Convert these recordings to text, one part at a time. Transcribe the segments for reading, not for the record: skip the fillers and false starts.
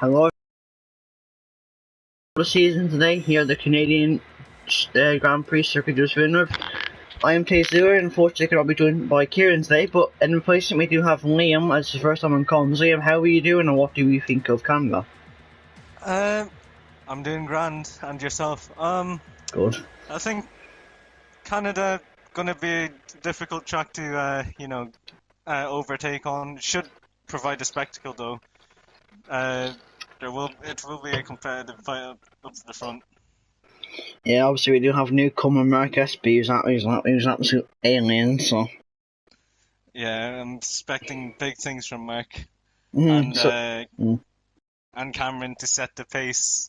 Hello, the season today here at the Canadian Grand Prix Circuit du Vineyard. I am Taser, and unfortunately I'll be joined by Kieran today, but in replacement we do have Liam as the first time on comms. Liam, how are you doing and what do you think of Canada? I'm doing grand, and yourself? Good. I think Canada gonna be a difficult track to, overtake on. Should provide a spectacle though. It will be a competitive fight up to the front. Yeah, obviously we do have newcomer Mark SB, who's an absolute alien, so... Yeah, I'm expecting big things from Mark. And Cameron to set the pace.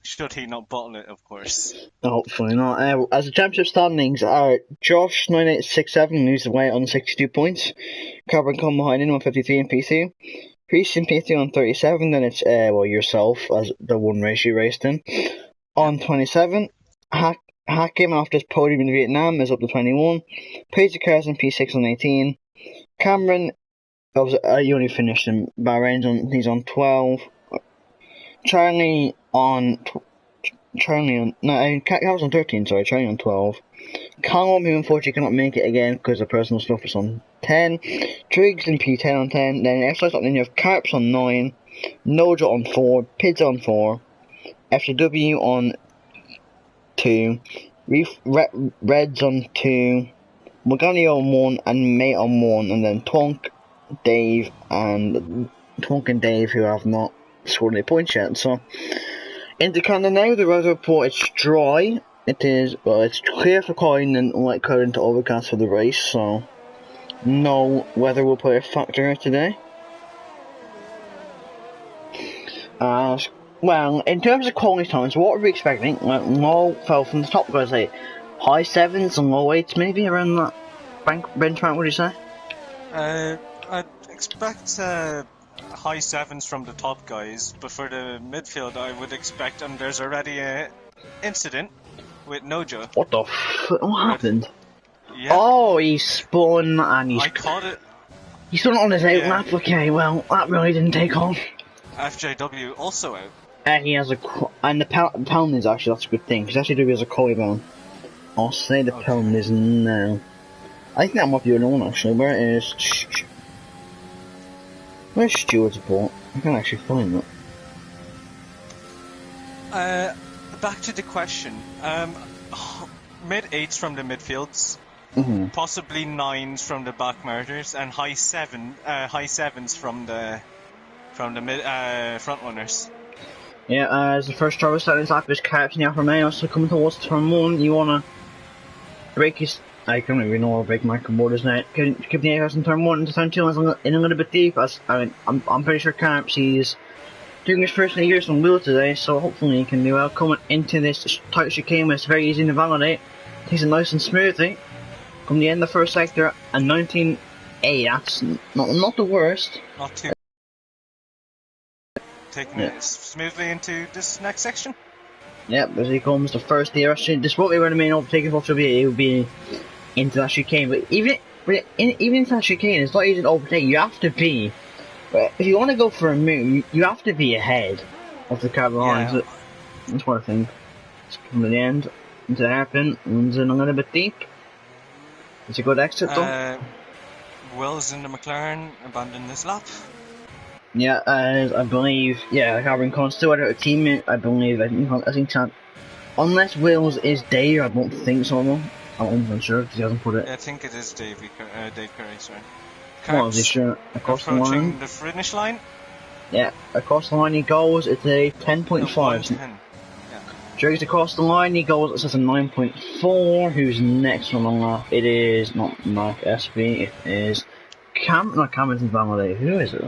Should he not bottle it, of course. hopefully not. As the championship standings are Josh 9867 leads the way on 62 points. Cameron come behind him on 53 in PC. Christian PC on 37, then it's yourself as the one race you raced in. On 27, Hakim after his podium in Vietnam is up to 21. Peter Carson P6 on 18. Cameron, you only finished in Bahrain, he's on 12. Charlie on 13, sorry, Charlie on 12. Callum, who unfortunately cannot make it again because of personal stuff, is on 10. Triggs and P10 on 10. Then F-Slice on, then you have Carps on 9. Noja on 4. Pids on 4. FCW on 2. Reds on 2. Morgani on 1 and Mate on 1, and then Tonk and Dave, who have not scored any points yet. So into Canada now, the weather report it's dry. It's clear for calling and light current to overcast for the race, so no weather will play a factor here today. Well, in terms of quality times, what are we expecting? Low fell from the top, guys, say high 7s and low 8s, maybe around that benchmark, would you say? I'd expect high 7s from the top guys, but for the midfield I would expect, and there's already a incident with Noja. What the what happened? Yeah. Oh, he spun and I caught it. He spun on his out lap, okay, well, that really didn't take off. FJW also out. He has and the pound is actually, that's a good thing, because FJW has a collie bone. I'll say the pound is now. I think that might be another one actually. Where is where's Stuart's bought? I can't actually find that. Back to the question. Mid 8s from the midfields, possibly 9s from the back murders, and high 7s from the front runners. Yeah, as the first driver starting his lap is Caps in the upper main, also coming towards turn 1. You wanna break his. I don't even know what break Michael borders now. Keep the air in turn 1 into turn 2 in a little bit deep. I'm pretty sure Caps he's doing his first years on wheel today, so hopefully he can do well. Coming into this tight chicane, it's very easy to validate. Takes it nice and smoothly. Come the end of the first sector, and 19A. That's not the worst. Not too. Taking it smoothly into this next section. Yep, as he comes the first here. Actually, this won't be where the main overtaking force will be. It will be into that chicane, but even into that chicane, it's not easy to overtake. You have to be. If you want to go for a move, you have to be ahead of the car behind. Yeah. So that's what I think. It's coming to the end, into the hairpin, runs in a little bit deep. It's a good exit though. Wills in the McLaren abandoned this lap. Yeah, I believe. Yeah, Cameron Conn still had a teammate. I think that unless Wills is Dave, I don't think so. I'm not sure because he hasn't put it. Yeah, I think it is Dave Curry. Sorry. Well, is he sure across the line? The finish line? Yeah, across the line he goes, it's a 10.5. Yeah. Drags across the line, he goes, it says a 9.4. Who's next on the lap? It is not Mark SB, it is Cameron's invalidated. Who is it?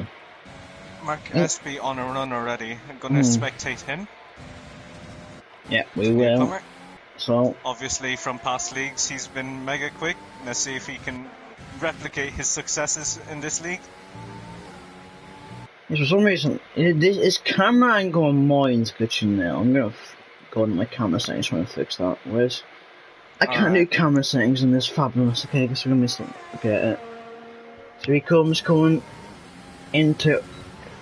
Mark SB on a run already. I'm gonna spectate him. Yeah, we will. So obviously from past leagues he's been mega quick. Let's see if he can replicate his successes in this league. For some reason, is camera angle on mine's glitching now. I'm gonna go into my camera settings trying to fix that. I can't do camera settings in this fabulous. Okay, I guess we're gonna miss it. Okay, so he comes coming into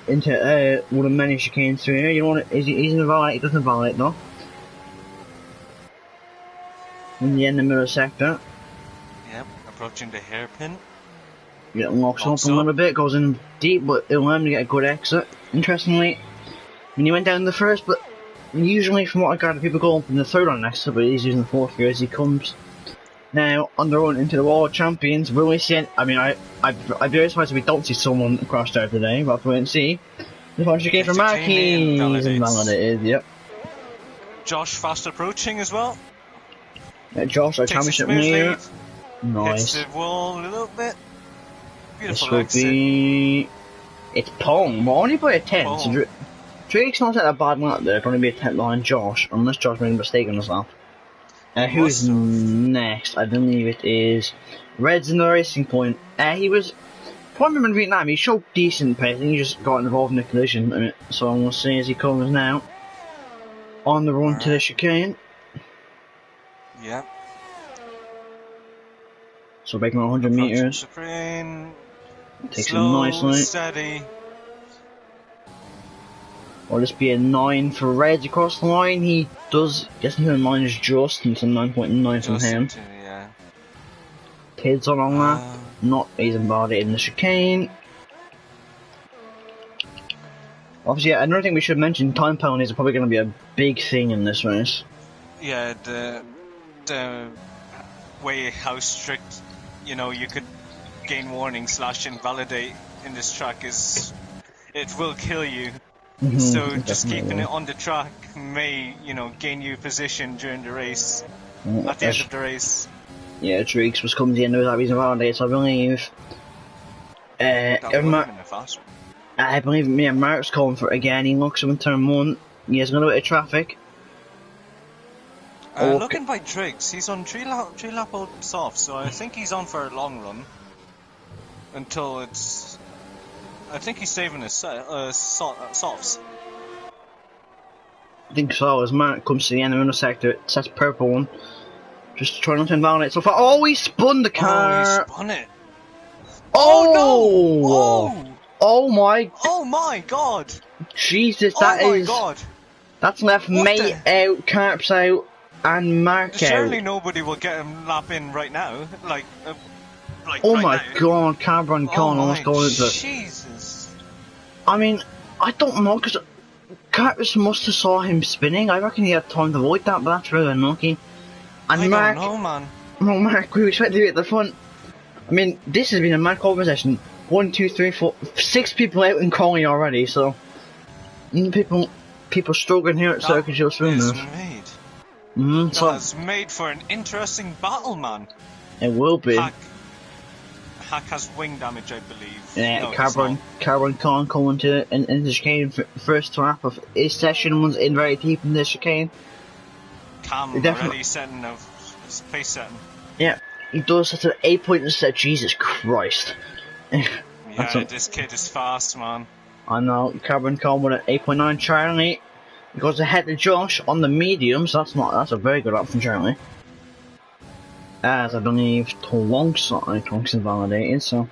into one of the many chicanes through here. You know what? He's invalid. He doesn't validate though. In the end of the middle sector. Yep, approaching the hairpin. Yeah, locks up a little bit, goes in deep, but it'll let him get a good exit. Interestingly, when he went down the first, but usually from what I gather, people go up in the third on exit, but he's using the fourth gear as he comes. Now, on the run into the World Champions, will we see? I mean, I'd be very surprised if we don't see someone across there today, but we'll wait and see. The punch came from Marquis, invalidated, yep. Josh fast approaching as well. Josh, our championship lead. Nice. Hits the wall a little bit. Beautiful this will exit. Be... It's Pong, we're only by a 10, so Drake's not at a bad one up there, going to be a 10 behind Josh, unless Josh made a mistake on himself. Who's next? I believe it is Red's in the Racing Point. He was, if I remember in Vietnam, he showed decent pace, and he just got involved in the collision, so we'll see as he comes now. On the run to the chicane. Yep. So breaking 100 meters. Supreme. Takes Slow, it nicely. Steady. Will this be a 9 for Reds across the line? He does, guessing the line is just, and it's a 9.9 from him. Yeah. Kids on that. Not, he's invalidated in the chicane. Obviously, another thing we should mention, time penalties are probably going to be a big thing in this race. Yeah, the way how strict, you know, you could gain warning / invalidate in this track is, it will kill you. So just keeping it on the track may, you know, gain you position during the race, at the end of the race. Yeah, Driggs was coming to the end of that reason validated, so I believe. I believe Mark's calling for it again. He looks him in turn 1. He has a little bit of traffic. Looking by Driggs, he's on 3 lap old soft, so I think he's on for a long run. Until it's... I think he's saving his softs. I think so, as Mark comes to the end of the sector, it sets purple one. Just trying not to invalidate so far. Oh, he spun the car! Oh, he spun it! Oh, no! Oh! Oh my... Oh my god! Jesus, that is... Oh my god! That's left mate out, Carps out, and Mark out. Surely nobody will get him lap in right now. Like oh right my now. god, Cameron Con almost going into... Jesus. I mean, I don't know, because Carps must have saw him spinning. I reckon he had time to avoid that, but that's really unlucky. And I Mark... don't know, man. Well, Mark, we expect to be at the front. I mean, this has been a mad conversation. 1, 2, 3, 4, 6 people out in quality already, so... People struggling here at Circus Hill Swim That move. That's made for an interesting battle, man. It will be. Hack has wing damage, I believe. Yeah, Carbon Khan coming to in the chicane first lap of his session, one's in very deep in the chicane. Cam already setting of his pace setting. Yeah, he does set an 8 point set. Jesus Christ. Yeah, this kid is fast, man. I know, Carbon Khan with an 8.9 Charlie. He goes ahead to Josh on the medium, so that's a very good option, Charlie. As I believe Tonks invalidated, so...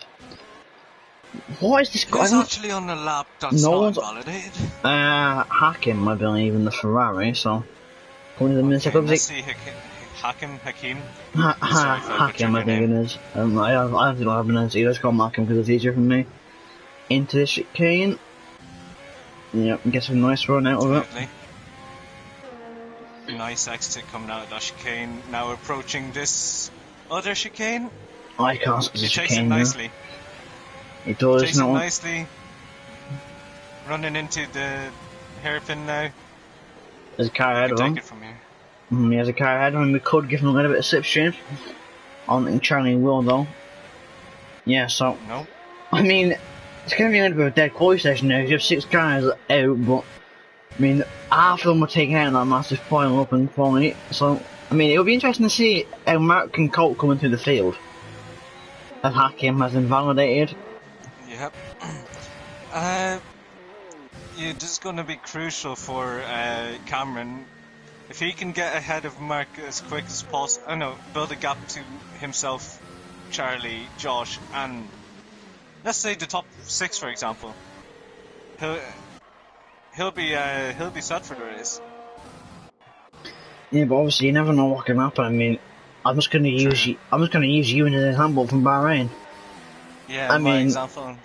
What is this guy? He's actually on the lap that's not invalidated. Hakim, I believe, in the Ferrari, so... Coming to the minute, let's see, Hakim? Hakim, I think it is. I don't have an answer, let's call him Hakim because it's easier for me. Into the chicane. Yep, gets a nice run out of it. Nice exit coming out of that chicane. Now approaching this other chicane. I can't see the chicane. He takes it nicely. He does. Takes it nicely. Running into the hairpin now. There's a car ahead of him. Take it from here. He has a car ahead of him. We could give him a little bit of slipstream. I don't think Charlie will though. Yeah, so. No. I mean, it's going to be a little bit of a dead quality session now. You have 6 cars out, but I mean, half of them were taken out in that massive pile up in quality. So, I mean, it'll be interesting to see how Mark and Colt coming through the field. As Hakim has invalidated. Yep. Yeah, this is going to be crucial for Cameron. If he can get ahead of Mark as quick as possible, build a gap to himself, Charlie, Josh, and let's say the top 6, for example. he'll be set for the race. Yeah, but obviously you never know what can happen. I mean, I'm just gonna use you. I'm just gonna use you as an example from Bahrain. Yeah, I my mean, example.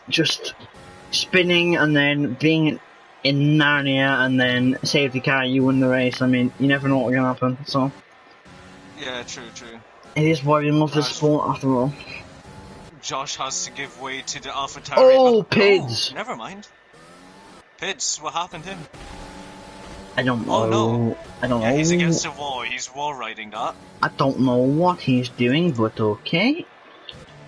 Just spinning and then being in Narnia and then safety car, you win the race. I mean, you never know what can happen. So Yeah, true. it is why we love this sport after all. Josh has to give way to the AlphaTauri. Oh, Pids! Oh, never mind. Pids, what happened to him? I don't know. Oh no. I don't know. He's against the wall. He's wall riding that. I don't know what he's doing, but okay.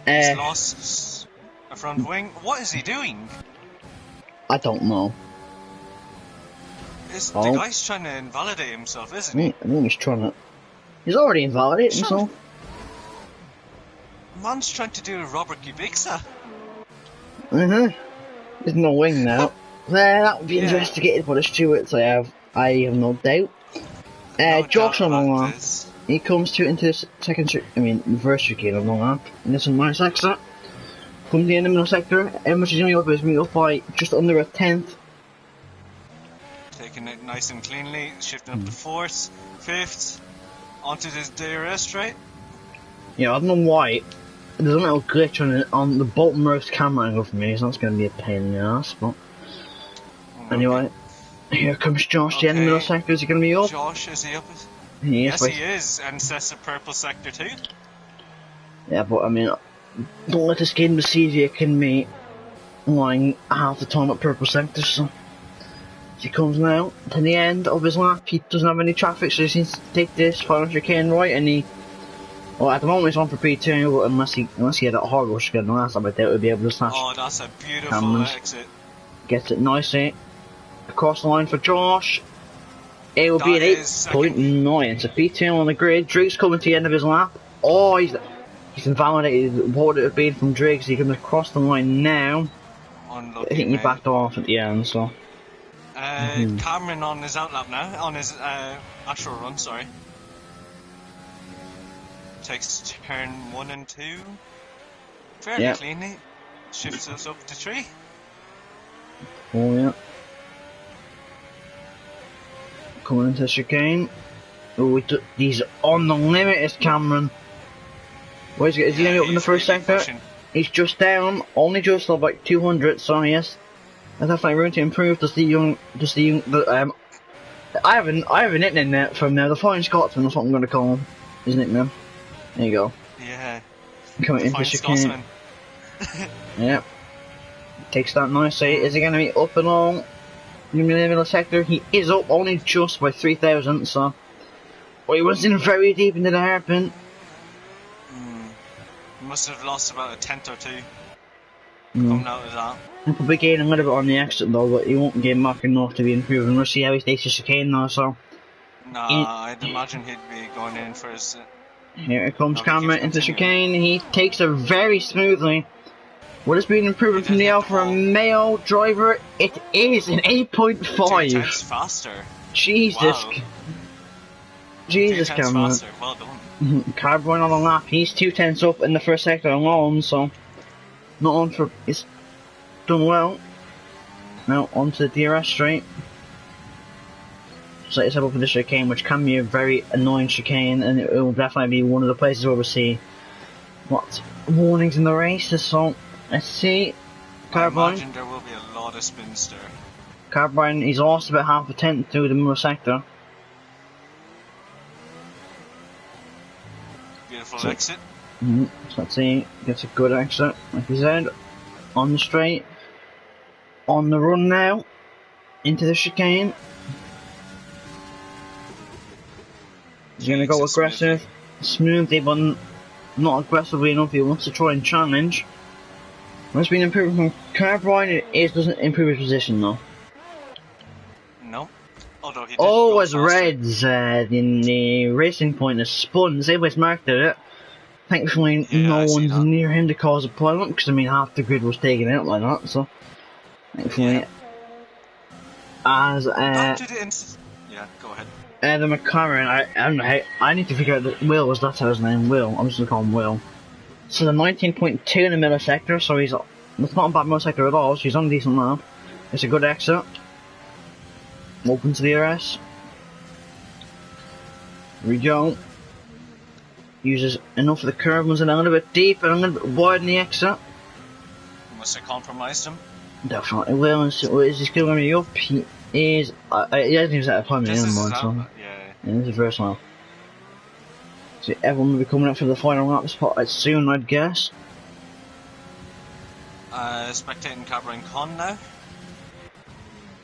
He's lost a front wing. What is he doing? I don't know. The guy's trying to invalidate himself, isn't he? I think he's trying to. He's already invalidated himself. Man's trying to do a Robert Kubica. There's no wing now. That would be investigated by the stewards. I have no doubt. Josh on long arm. He comes into the second, reverse chicane on long arm. And this is my sector. Comes in the middle sector. Emma's is only up by just under a tenth. Taking it nice and cleanly, shifting up to fourth, fifth, onto this DRS straight. Yeah, I don't know why. There's a little glitch on the bottom most camera angle for me, so that's going to be a pain in the ass, but... Anyway, here comes Josh, the end of the middle sector. Is he going to be up? Josh, is he up? Yes, he is, and that's a purple sector too. Yeah, but I mean, don't let this game deceive you. It can be lying half the time at purple sector, so... He comes now to the end of his lap. He doesn't have any traffic, so he needs to take this final chicane right, and he... Well, at the moment he's on for P2, but unless he had that horrible chicane last time, I doubt he'd be able to slash. Oh, that's a beautiful exit. Gets it nicely. Across the line for Josh. It will be an 8.9. So P2 on the grid. Driggs coming to the end of his lap. Oh, he's invalidated. What would it have been from Driggs? He comes across the line now. Unlucky, I think he backed off at the end, so... Cameron on his outlap now, on his actual run, sorry. Takes turn 1 and 2 fairly cleanly. Shifts us up to 3. Oh yeah. Coming into the chicane. Oh, he's on the limit, is Cameron. Is he going to be up in the first sector? He's just down, only just about 200, so yes. There's definitely room to improve. I have a nickname there from now. The Flying Scotsman, that's what I'm going to call him. His nickname. There you go. Yeah. Coming into chicane. Yeah. Takes that nicely. Is he going to be up and all in the middle sector? He is up only just by 3,000. So, well, he was in very deep into the hairpin. Must have lost about a tenth or two. Coming out of that. He'll probably gain a little bit on the exit though, but he won't gain back enough to be improving. We'll see how he takes the chicane now, so... Nah, I'd imagine he'd be going in for his... Here comes Cameron into chicane. He takes it very smoothly. What has been improving from the Alfa Romeo driver? It is an 8.5. 2 tenths faster. Jesus. Wow. Jesus, Cameron. Faster. Well done. Carbine on the lap. He's 2 tenths up in the first sector alone, so... Not on for... It's done well. Now onto the DRS straight. Set yourself up for the chicane, which can be a very annoying chicane, and it will definitely be one of the places where we'll see warnings in the race. So let's see. Carbine. I imagine there will be a lot of spins there. Carbine, he's lost about half a tenth through the middle sector. Beautiful exit. So let's see, gets a good exit, like he said, on the straight, on the run now, into the chicane. He's going to go aggressive, smoothly, but not aggressively enough. He wants to try and challenge. What's been improving from Carbine, it doesn't improve his position though. No. Although he did as Reds in the racing point has spun, Zaybase marked it. Thankfully, no one's near him to cause a problem, because I mean half the grid was taken out like that. So, thankfully, as yeah, go ahead. The McLaren, I don't know how, I need to figure out that Will was that's his name. Will, I'm just gonna call him Will. So the 19.2 in the middle sector, so that's not a bad middle sector at all. So he's on a decent lap. It's a good exit. Open to the RS. Here we go. Uses enough of the curve, was a little bit deep and a little bit wide in the exit. Must have compromised him. Definitely will. And so is he still going to be up? He is. He hasn't even set a time in the mind, so. Yeah. This is the first lap. So everyone will be coming up for the final lap spot soon, I'd guess. Spectating Cabra and Con now.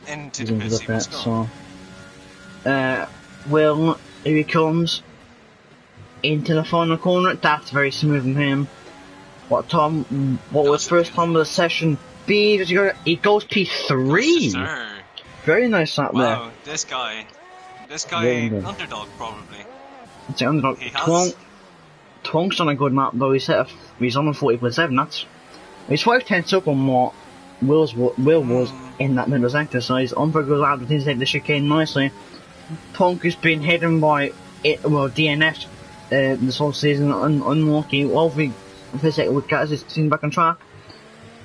Into He's the pit, so. Will, here he comes. Into the final corner. That's very smooth from him. What was first time of the session? B, he goes P3. Sir. Very nice lap there. Wow, this guy, underdog probably. It's an underdog. Twonk's on a good map though. He's on a 40.7. He's 5/10 up on what Will was in that middle sector. So he's on for a good lap. But he's taking the chicane nicely. Twonk has been hidden by DNF this whole season. Unlucky. Hopefully, for a second, we'll get his team back on track.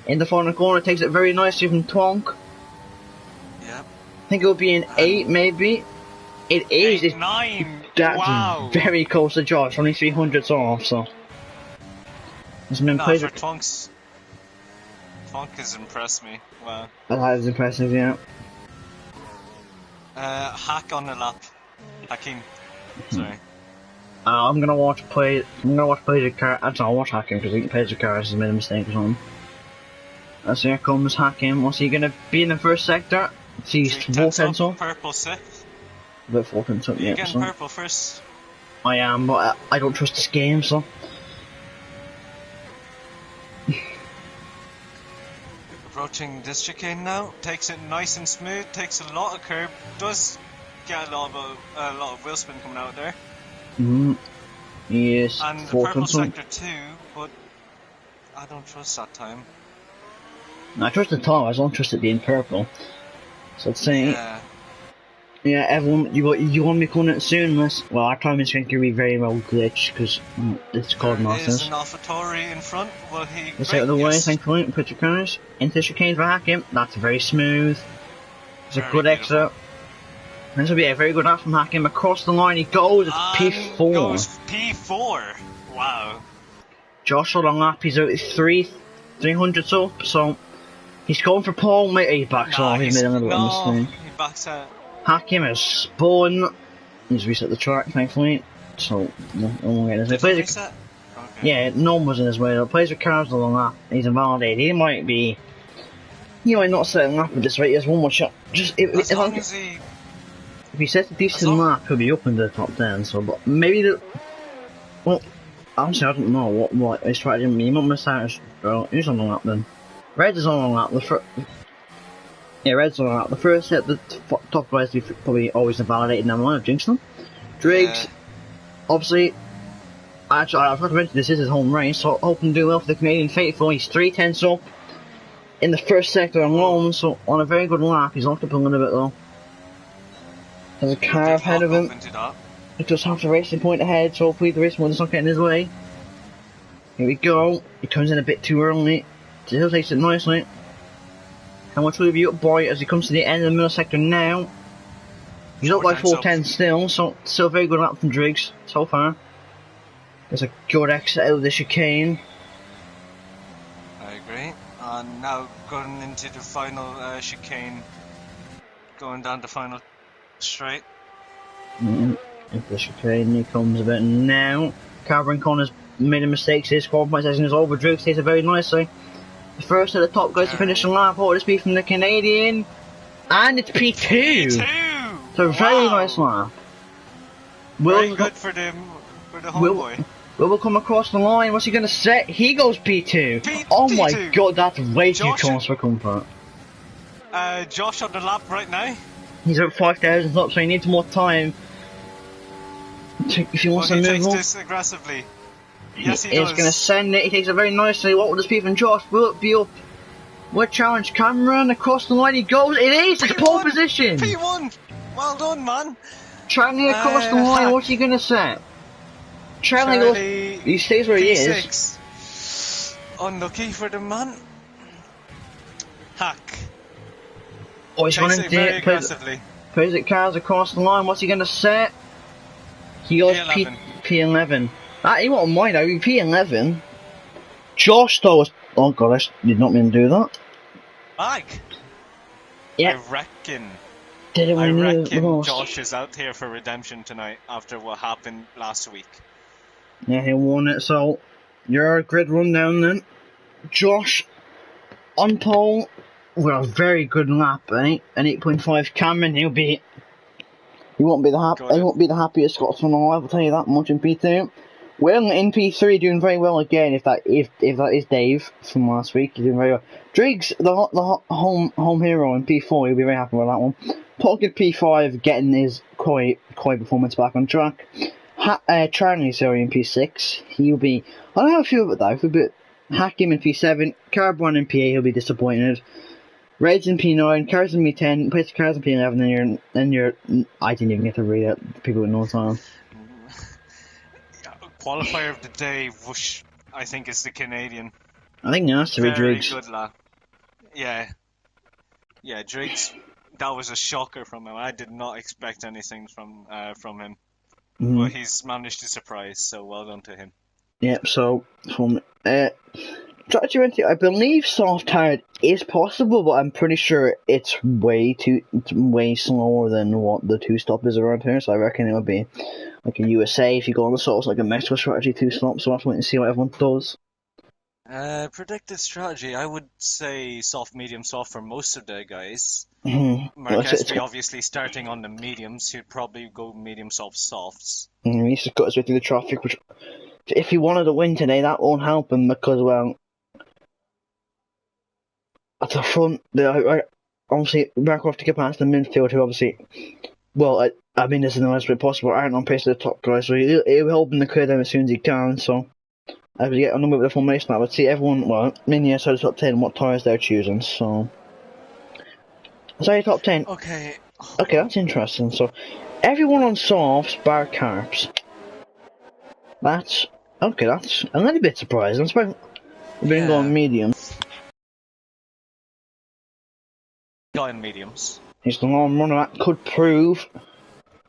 In the final corner, takes it very nicely from Twonk. Yep. I think it'll be an 8, maybe. It is. 9. That's wow. very close to Josh. Only 300s off, so. For Twonk has impressed me. Wow. That is impressive, yeah. Hack on the lap. Hakim. Sorry. I'm gonna watch Pleasure Car. Actually, I'll watch Hacking because Pleasure Car has made a mistake or something. So here comes Hacking. What's he gonna be in the first sector? He's 4/10 off. Purple 6th. About 4/10 up, yeah. Getting purple first. I am, but I don't trust this game, so. Approaching this chicane now. Takes it nice and smooth. Takes a lot of curb. Does get a lot of wheel spin coming out there. Yes. And the purple sector too, but I don't trust that time. I trust the time, I don't trust it being purple. So I'd say, yeah, everyone, you want me coming out soon, well, our time is going to be very well glitched, because it's called Masters. There's an AlphaTauri in front, will he... Let's out of the way, thankfully, put your cars into the chicane for Hacking. That's very smooth. It's a good exit. This will be a very good lap from Hacking. Across the line he goes, it's P4. Goes P4, wow. Josh on lap, he's out 300s up, so... He's going for pole, mate. He backs off. He's made a little bit of a mistake. He backs out. Hacking has spun. He's reset the track, thankfully. So, no one getting his way. Okay. Yeah, no one was in his way. Though. Plays with cars along that. He's invalidated. He might not set a lap at this rate. He has one more shot. Just if he sets a decent lap, he'll be up in the top 10. So, but maybe well, honestly, I don't know what his strategy. He might miss out. Who's on the lap then? Red is on that. Red's on that. The first set, the top guys be probably always invalidated, and I'm going to jinx them. Driggs, obviously, actually, I forgot to mention this is his home race, so hoping to do well for the Canadian Faithful. He's 3/10 up in the first sector alone, so on a very good lap. He's locked up a little bit though. There's a car ahead of him. He does have the racing point ahead, so hopefully the racing point is not getting in his way. Here we go. He turns in a bit too early. Still takes it nicely. And we'll truly be up by as he comes to the end of the middle sector now. He's up by 4/10 still, so still a very good lap from Driggs so far. There's a good exit out of the chicane. I agree. And now going into the final chicane, going down the final straight. Into the chicane he comes about now. Calvin Connor's made a mistake, so his qualifying session is over. Driggs takes it very nicely. The first of the top guys to finish the lap. Oh, this be from the Canadian. And it's P2! P2! So very nice lap. Very good for the homeboy. Will come across the line. What's he going to set? He goes P2. Oh my god, that's way too close for comfort. Josh on the lap right now. He's at 5,000 up, so he needs more time. If he wants to move takes up. this aggressively. Yes, he does. He's going to send it. He takes it very nicely. What will this be from Josh? Will it be up? What challenge? Cameron across the line he goes. It is! It's pole position! P1! Well done, man. Charlie across the line. What's he going to set? Charlie goes. He stays where he is. Unlucky for the man. Hack. Oh, he's Chase running it very aggressively. Plays it cars across the line. What's he going to set? He goes P11. P11. He won't mind now. P11. Josh though was. Oh god, I did not mean to do that. Mike. Yeah. I reckon Josh is out here for redemption tonight after what happened last week. Yeah, he won it. So your grid rundown then. Josh on pole with a very good lap, eh? An 8.5. Cameron, he won't be the happiest Scotsman alive, I'll tell you that much in P2. Will in P3 doing very well again. If that is Dave from last week, he's doing very well. Driggs, the home hero in P4, he'll be very happy with that one. Pocket P5 getting his koi performance back on track. Charlie, sorry, in P6, he'll be. I don't know how I feel about that. If a bit Hakim in P7, Carbon in P8, he'll be disappointed. Reds in P9, Cars in P10, place Cars in P11, then you're. I didn't even get to read it. People with no time. Qualifier of the day, whoosh, I think is the Canadian. I think that's to be Driggs. Very good lad. Yeah, Driggs. That was a shocker from him. I did not expect anything from him, but he's managed to surprise. So well done to him. Yep. So from strategy, I believe soft tired is possible, but I'm pretty sure it's way slower than what the 2-stop is around here. So I reckon it would be like in USA if you go on the sort of like a Mexico strategy 2-stop. So I have to wait and see what everyone does. Predicted strategy, I would say soft, medium, soft for most of the guys. Mark Espy obviously starting on the mediums, he'd probably go medium, soft, softs. He's just got his way through the traffic, which if he wanted to win today, that won't help him because, well, at the front, obviously, Mark will have to get past the midfield, who obviously, well, I mean, this is the most way possible, aren't on pace to the top guys, so he'll help him to clear them as soon as he can, so. As we get on with the formation, I would see everyone, well, in the outside of the top 10, what tyres they're choosing, so. Sorry, top 10. Okay, that's interesting. So, everyone on softs, bar carps. That's a little bit surprising. We've been going medium. Going mediums. He's the long runner. That could prove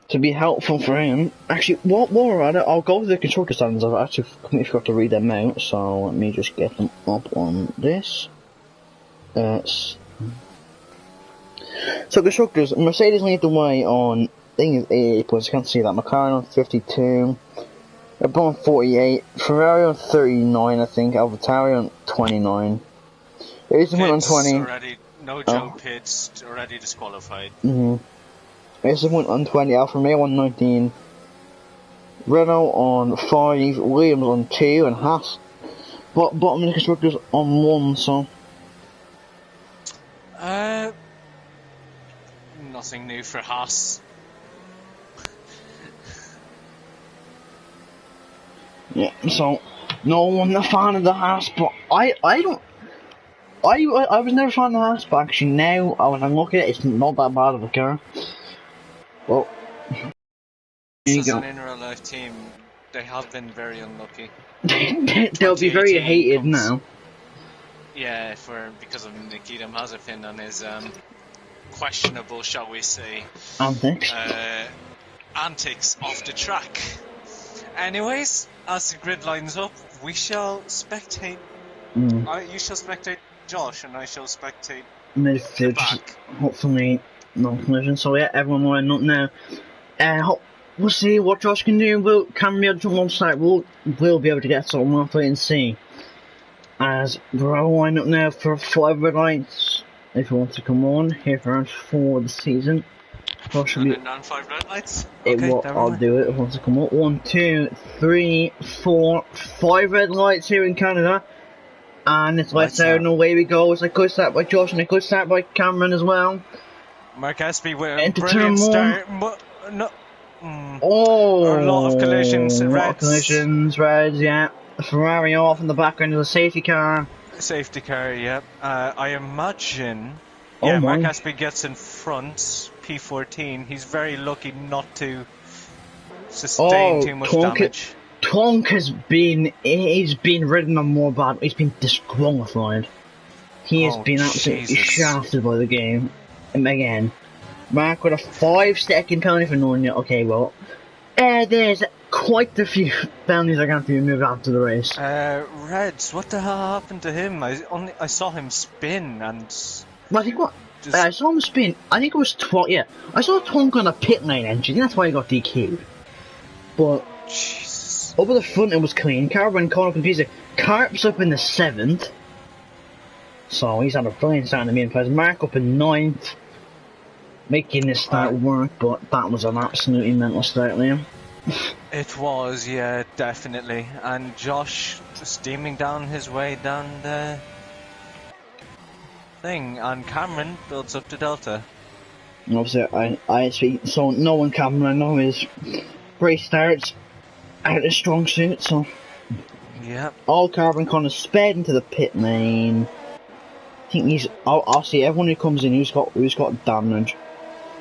to be helpful for him. Actually, while we're at it, I'll go to the constructor standards. I've actually completely forgot to read them out, so let me just get them up on this. So constructors, Mercedes lead the way on, I think it's 88 points, I can't see that. McLaren on 52, Red Bull on 48, Ferrari on 39, I think, AlphaTauri on 29. Racing Point on 20. Already, no Joe Pitts, already disqualified. Racing Point on 20, Alfa Romeo on 19, Renault on 5, Williams on 2, and Haas bottom of the constructors on 1, so. Nothing new for Haas. Yeah, so no one a fan of the Haas, but I was never a fan of the Haas, but actually now when I look at it, it's not that bad of a car. Well, this is an in real life team. They have been very unlucky. They'll be very hated now. Yeah, because of Nikita Mazepin and his questionable, shall we say, antics off the track. Anyways, as the grid lines up, we shall spectate. You shall spectate Josh, and I shall spectate the back. Hopefully, no collision. So yeah, everyone line up now. We'll see what Josh can do. Can we be able to jump on site? We'll be able to get something off it and see. As we're all lined up now for 5 red lights. If you want to come on, here for round 4 of the season. Josh will be on 5 red lights. I'll do it if you want to come on. 1, 2, 3, 4, 5 red lights here in Canada. And it's lights out and away we go. It's a good start by Josh and a good start by Cameron as well. Mark Espy with a brilliant start. A lot of collisions. Reds, yeah. Ferrari off in the background is a safety car. Safety car, yeah. I imagine. Yeah, Mark Espy gets in front. P14. He's very lucky not to sustain too much damage. Tonk he's been ridden on more bad. He's been disqualified. He has been absolutely shafted by the game. again. Mark with a 5-second penalty for knowing it. Okay, well, there's quite a few penalties are going to be removed after the race. Reds, what the hell happened to him? I saw him spin and. Well, I think I saw him spin. I think it was yeah. I saw Twonk on a pit lane entry. That's why he got DQ'd. But Jesus. Over the front, it was clean. Carver and Connor confused. Carp's up in the 7th. So he's had a brilliant start in the main place. Mark up in 9th. Making this start work, but that was an absolutely mental start, Liam. It was, yeah, definitely. And Josh steaming down his way down the thing, and Cameron builds up to Delta. And obviously, so no one Cameron, I know his race starts out of strong suit, so. Yeah. All Carbon Connor sped into the pit lane. I think I'll see everyone who comes in who's got damage.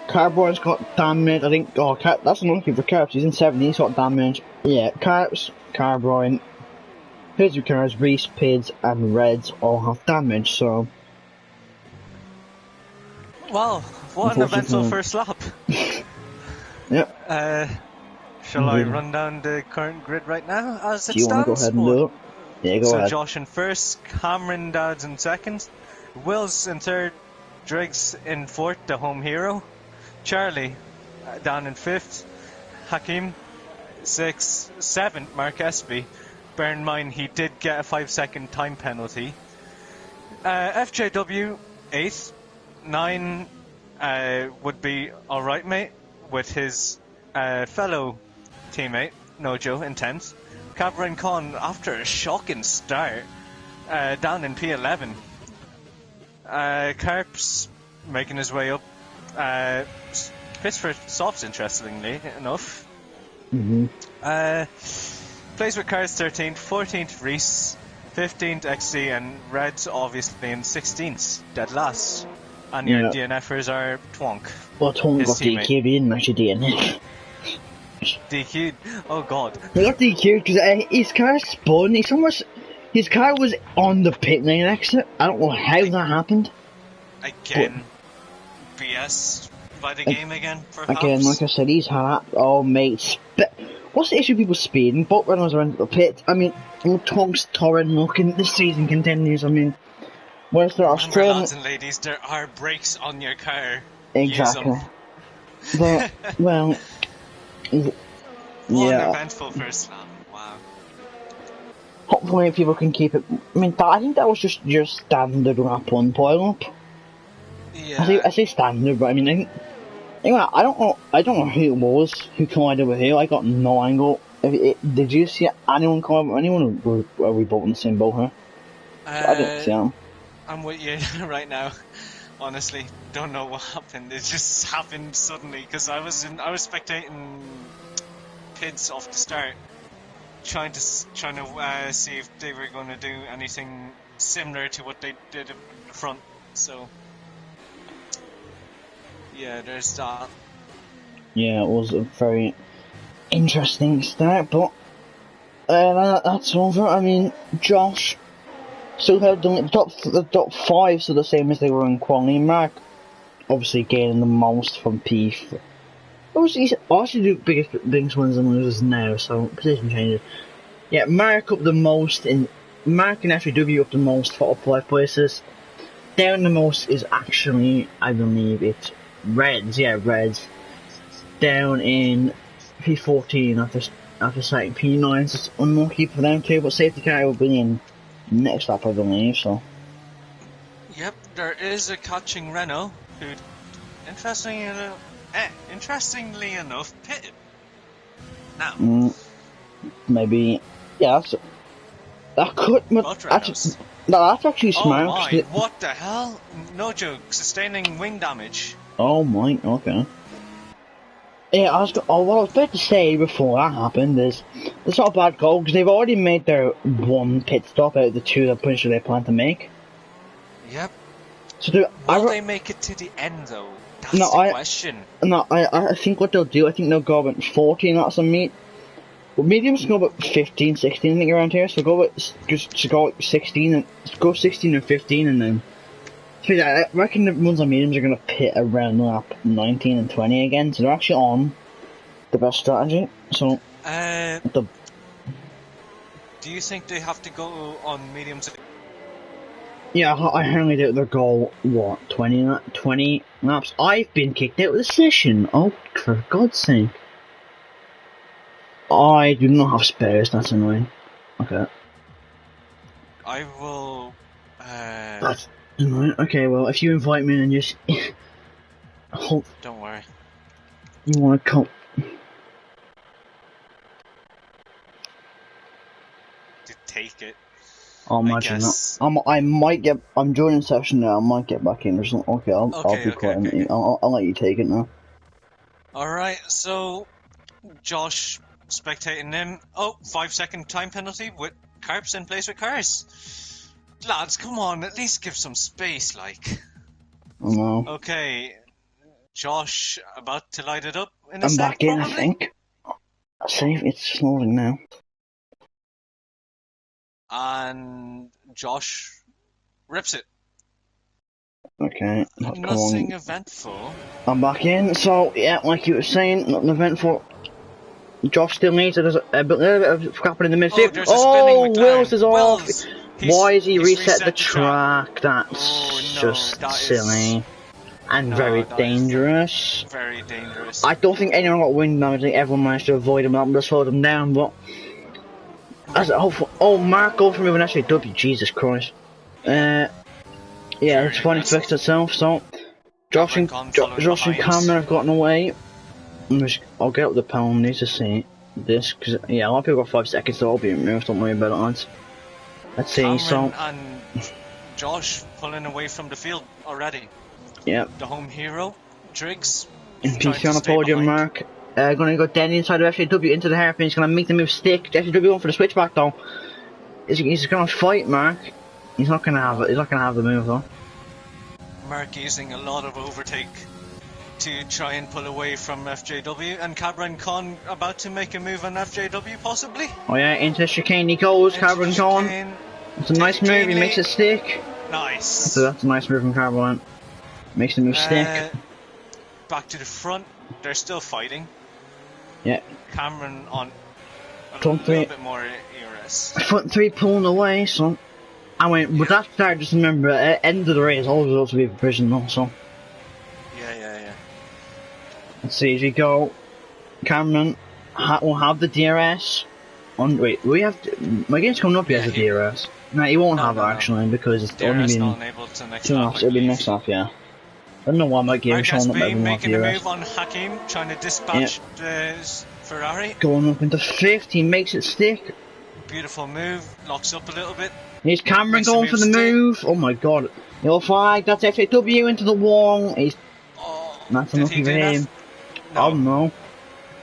Carboy's got damage, I think, that's unlucky for Carps, he's in 7th, he's got damage. Yeah, Carps, Carboy, Pidgey Cars, Reese, Pids, and Reds all have damage, so. Wow, what an eventful first lap. Yep. Shall I run down the current grid right now as it stands? Do you want to go ahead and do it? Yeah, go ahead. So Josh in first, Cameron Dads in second, Wills in third, Driggs in fourth, the home hero, Charlie down in 5th, Hakim 6th, 7th, Mark Espy. Bear in mind he did get a 5-second time penalty. FJW 8th, 9 would be alright mate with his fellow teammate Nojo in 10th. Cabra Khan after a shocking start down in P11. Carps making his way up. Pits for softs, interestingly enough. Plays with Cars 13th, 14th Reese, 15th XC, and Reds obviously in 16th, dead last. And your DNFers are Twonk. Well, Twonk got DQ'd, he didn't actually DNF. DQ'd? Oh god. He got DQ'd because his car spun, his car was on the pit lane exit. I don't know how that happened. Again, BS by the game again, perhaps? Again, like I said, he's had, oh mate, what's the issue with people speeding? Both runners are into the pit. I mean, Twonk's torrid look, and this season continues, I mean, where's the Australian... lads and ladies, there are brakes on your car. Exactly. But, well... What an eventful first lap, wow. Hopefully people can keep it... I mean, I think that was just your standard lap 1 pile up. Yeah. I say standard, but I mean, anyway, I don't know who it was who collided with who. I got no angle. Did you see anyone collide with anyone, or were we both in the same boat here? I didn't see them. I'm with you right now. Honestly, don't know what happened. It just happened suddenly because I was spectating Pids off the start, trying to see if they were going to do anything similar to what they did in the front. So. Yeah, there's that. Yeah, it was a very interesting start, but that's over. I mean, Josh still held the top 5, so the same as they were in quality. Mark obviously gaining the most from P. Obviously, do biggest wins and losers now, so position changes. Yeah, Mark up the most Mark and FW up the most for up 5 places. Down the most is actually, I believe it's Reds, down in P14 after starting P9, so it's unlucky for them too, but safety car will be in next lap, I believe, so. Yep, there is a catching Renault who, interestingly enough, pitted. Now. Maybe, yeah, that could, that's actually smart. Oh my, what the hell? No joke, sustaining wing damage. Oh my, okay. Yeah, what I was about to say before that happened is, it's not a bad goal, because they've already made their 1 pit stop out of the 2 that I'm pretty sure they plan to make. Yep. So will they make it to the end though? That's the question. No, I think what they'll do, I think they'll go about 14 lots of meat. Well, mediums go about 15, 16 I think around here, so go 16 and 15 and then So yeah, I reckon the ones on mediums are going to pit around lap 19 and 20 again, so they're actually on the best strategy. So, do you think they have to go on mediums? Yeah, I only do their goal, what, 20 laps? I've been kicked out of the session. Oh, for God's sake. I do not have spares, that's annoying. Okay. I will... That's annoying. Okay, well, if you invite me and just... hope don't worry. you want to come... To take it. I'll imagine that. I might get... I'm joining session now, I might get back in or something. Okay, I'll be quiet. Okay. I'll let you take it now. Alright, so... Josh spectating him. Oh, 5-second time penalty with Carps in place with cars. Lads, come on, at least give some space, like. I know. Okay, Josh about to light it up in a I'm sec, back in, probably? I think. See, it's slowing now. And Josh rips it. Okay, nothing eventful. I'm back in, so yeah, like you were saying, nothing eventful. Josh still needs it. There's a little bit of happening in the midfield. Oh, Wills is off. Why has he reset the track? That's just silly. And very dangerous. Very dangerous. I don't think anyone got wind damage. I think everyone managed to avoid him and just slowed him down, but... Mark go for moving SJW, Jesus Christ. Yeah, it's finally fixed itself, so... Josh and Cameron have gotten away. I'll get up the penalties to see this, because yeah, a lot of people got 5 seconds, so I'll be removed, don't worry about it, lads. Let's see, Cameron and Josh pulling away from the field already. Yep. The home hero, Driggs. PC on the podium, Mark. Gonna go Denny inside of FJW into the hairpin, he's gonna make the move stick. FJW going for the switchback though. He's gonna fight, Mark. He's not gonna have it, he's not gonna have the move though. Mark using a lot of overtake to try and pull away from FJW, and Cabran Khan about to make a move on FJW, possibly? Oh yeah, into the chicane he goes, Cabran Khan. It's a nice move, he makes it stick. Nice. So that's a nice move from Cabran. Makes the move stick. Back to the front, they're still fighting. Yeah. Cameron on a front little bit more ERS. Front three pulling away, so... I mean, with that start, just remember, at the end of the race, all results will be provisional, so... Yeah. Let's see, as we go, Cameron will have the DRS. Wait, we have to, my game's coming up, he has the DRS. No, he won't have it actually, because it's only been not enabled to next 2 laps, it'll be next lap, yeah. I don't know why my game's showing up every month. Making a move on Hakim, trying to dispatch the Ferrari. Going up into 5th, he makes it stick. Beautiful move, locks up a little bit. Here's Cameron going for the move. Oh my god. Yellow flag, that's FAW into the wall. That's unlucky for him. No. Oh no.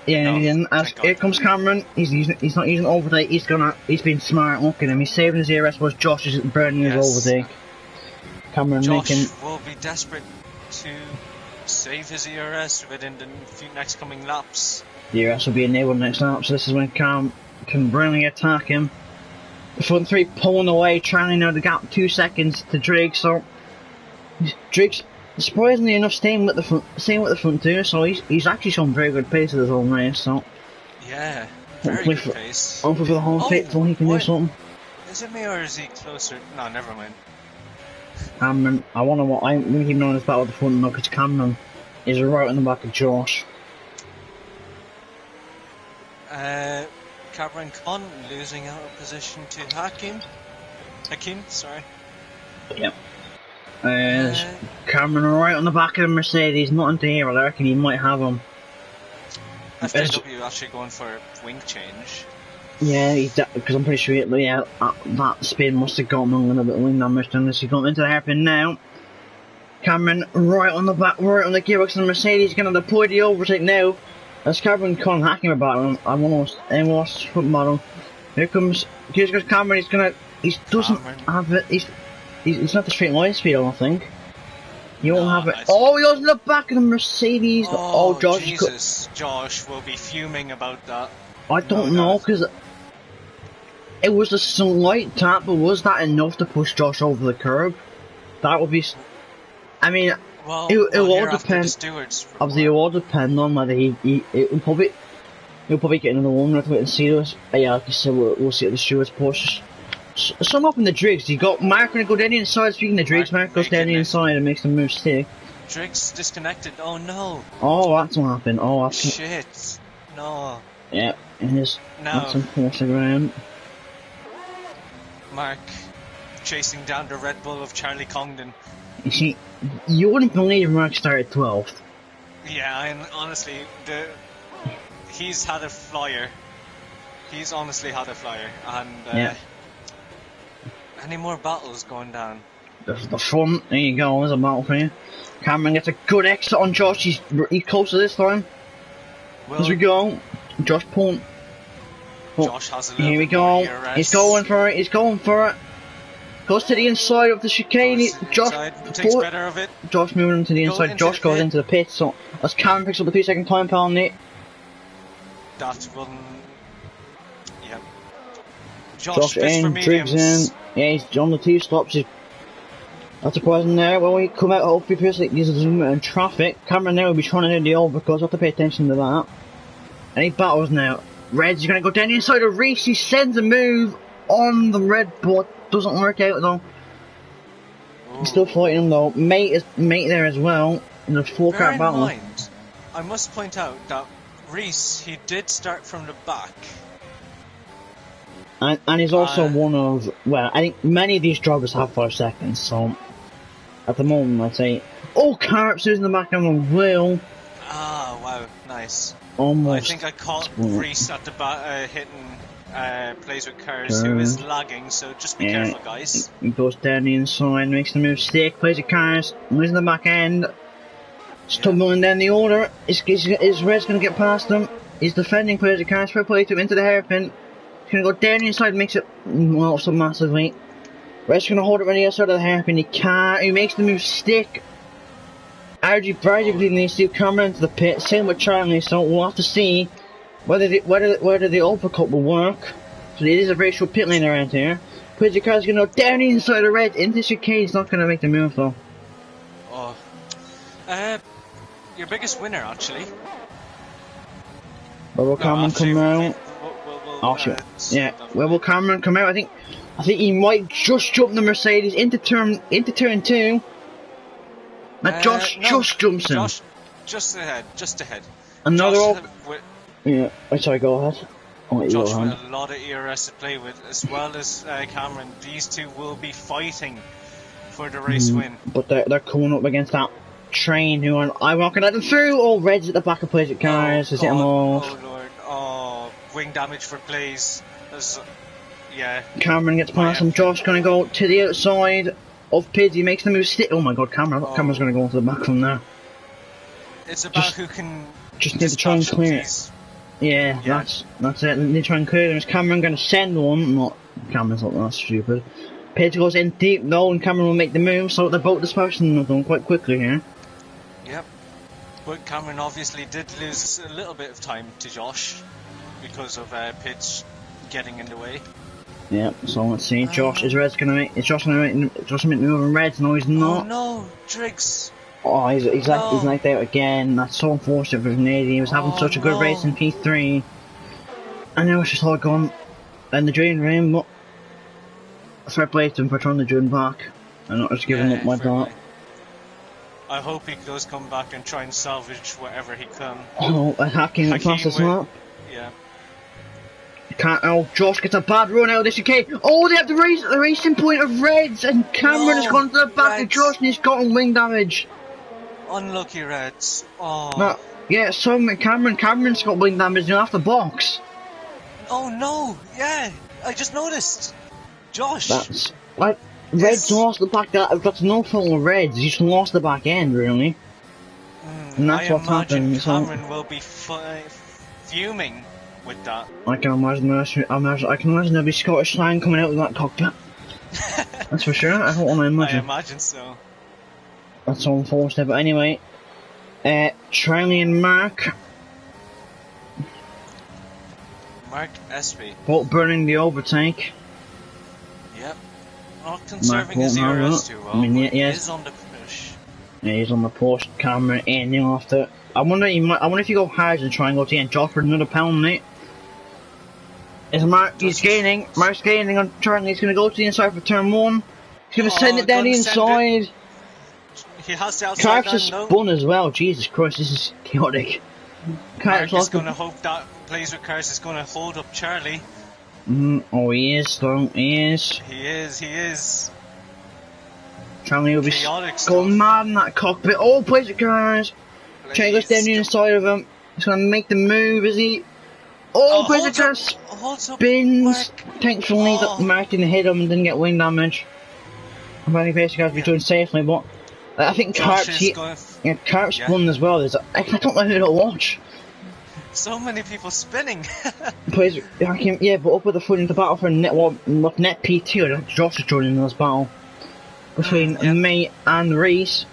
Yeah, he didn't. Here comes Cameron. He's not using overtake. He's being smart. Look at him. He's saving his ERS, whilst Josh is burning his overtake. Cameron Josh will be desperate to save his ERS within the few next coming laps. The ERS will be enabled next lap, so this is when Cam can brilliantly attack him. The front three pulling away, trying to narrow the gap 2 seconds to Driggs. So Driggs, surprisingly enough, staying with the front two. So he's actually shown very good pace at this whole race. So yeah, very good pace. Hopefully for the whole pit, so he can do something. Is it me or is he closer? No, never mind. Cameron, I'm going to keep knowing this battle at the front now, because Cameron is right on the back of Josh. Cabran Khan losing out of position to Hakim, sorry. Yep. Cameron right on the back of the Mercedes, not into here, I reckon he might have him. FJW actually going for a wing change. Yeah, because I'm pretty sure that spin must have got him a little bit of wing damage, and as he's going into the hairpin now. Cameron right on the back, right on the gearbox of the Mercedes, going to deploy the overtake now. As Cabran Khan hacking about him, I'm almost foot model. Here comes Cameron. He doesn't have it. He's not the straight line speed, I don't think. He won't have it. Oh, he goes in the back of the Mercedes. Oh, Josh. Jesus, Josh will be fuming about that. I don't know, because it was a slight tap, but was that enough to push Josh over the curb? That would be. I mean, Well, it will all here after the depend. stewards. Obviously, it will all depend on whether he'll probably get another one. We'll have to wait and see those. Yeah, like I said, we'll see at the stewards push. Some up in the Driggs. You got Mark gonna go down the inside. Speaking of Driggs, Mark goes down the inside and makes them move stick. Driggs disconnected. Oh no. Oh, that's what happened. Oh, that's shit. No. Yeah, it is. No. That's unfortunate around. Mark chasing down the Red Bull of Charlie Congdon. You see, you wouldn't believe Mark started 12th. Yeah, and honestly, he's had a flyer. He's honestly had a flyer, and yeah. Any more battles going down? The front, there you go, there's a battle for you. Cameron gets a good exit on Josh, he's closer this time. Well, as we go, Josh punt. Josh has a little here we go, he's going for it, Goes to the inside of the chicane, Josh takes better of it. Josh moving to the inside, Josh goes into the pit, so as Cameron picks up the 2-second time penalty. That will... yeah. Josh in, Driggs in, yeah, he's on the 2 stops, that's a question there. When we come out, hopefully, firstly, there's a zoom in traffic. Cameron now will be trying to do the overcuts. Have to pay attention to that. And he battles now. Red's going to go down the inside of Reese. He sends a move on the Red Bull. Doesn't work out though. Ooh. He's still fighting him though. Mate there as well. In a 4-car battle. Mind, I must point out that Reese, he did start from the back. And he's also one of, well, I think many of these drivers have 5 seconds, so at the moment I'd say, oh, Carps is in the back on the wheel. Ah, wow, nice. Almost. I think I caught Reese at the back, hitting plays with cars who is lagging, so just be careful, guys. He goes down the inside, makes the move stick, plays with cars, moves in the back end, stumbling down the order. Is Red's going to get past him? He's defending, plays with cars, fair play to him into the hairpin. He's going to go down the inside, makes it well so massively. Red's going to hold it on the outside of the hairpin. He can't. He makes the move stick. RG Bradley needs to come into the pit. Same with Charlie, so we'll have to see whether the uppercut will work. So it is a very short pit lane around here. Plays car's going to go down the inside of Red into chicane. He's not going to make the move though. Oh, your biggest winner actually. Where will Cameron come out? Yeah, where will Cameron come out? I think he might just jump the Mercedes into turn 2. But Josh just jumps him. Josh, just ahead. Another yeah, sorry, go ahead. Josh with a lot of ERS to play with, as well as Cameron. These two will be fighting for the race win. But they're coming up against that train who I'm not going to let them through. Oh, Red's at the back of plays at cars. Is it them off? Oh lord, oh, wing damage for plays. Yeah. Cameron gets past him. Josh going to go to the outside of Pids. He makes the move stick. Oh my god, Cameron's going to go into the back from there. It's about who can just need to try and clear it. Yeah, that's it. They need to try and clear them. Is Cameron going to send one? Cameron's not that stupid. Pids goes in deep though, and Cameron will make the move, so they're both dispersing them quite quickly here. Yep. But Cameron obviously did lose a little bit of time to Josh because of Pids getting in the way. Yep, so let's see. Is Josh going to make the move on Reds? No, he's not. Oh no, Driggs. Oh, he's knocked out again. That's so unfortunate for Nady. He was having such a good race in P3. And now it's just all gone in the drain room, but fair play to him for trying to join back and not just giving up like that. I hope he does come back and try and salvage whatever he can. Oh, Hakim passes that. Yeah. Josh gets a bad run out of this chicane. Oh, they have the racing point of Reds, and Cameron has gone to the back of Josh and he's gotten wing damage. Unlucky Reds. Oh. No, yeah, so Cameron's got wing damage off the box. Oh no, yeah, I just noticed. Josh. That's like Reds lost the back. That's no fault of Reds. He just lost the back end, really. And that's what's happened. Cameron will be fuming with that. I can imagine there'll be Scottish slang coming out of that cockpit. That's for sure. I don't want to imagine. I imagine so. That's so unfortunate. But anyway, Charlie and Mark SB. both burning the overtake. Yep. Not conserving his ERS too well. I mean, he is on the push. Yeah, he's on the post camera ending after. I wonder if you go hard and try and go to the end. Josh for another pound, mate. Is Mark? He's gaining. Mark's gaining on turn. He's going to go to the inside for turn 1. He's going to send it down the inside. He has the outside line, spun as well. Jesus Christ, this is chaotic. Mark is going to hope that plays with Cars is going to hold up Charlie. Oh, he is, though. He is. He is. Charlie will be going mad in that cockpit. Oh, plays with Cars. Charlie goes down the inside of him. He's going to make the move, is he? Oh, plays with Cars. Spins. Thankfully, Mark didn't hit him and didn't get wing damage. I'm only basically has to be doing safely, but I think Carp spun as well. I don't know who to watch. So many people spinning. Yeah, but up at the front of the battle for net P2, Josh is joining in this battle between me and Reese.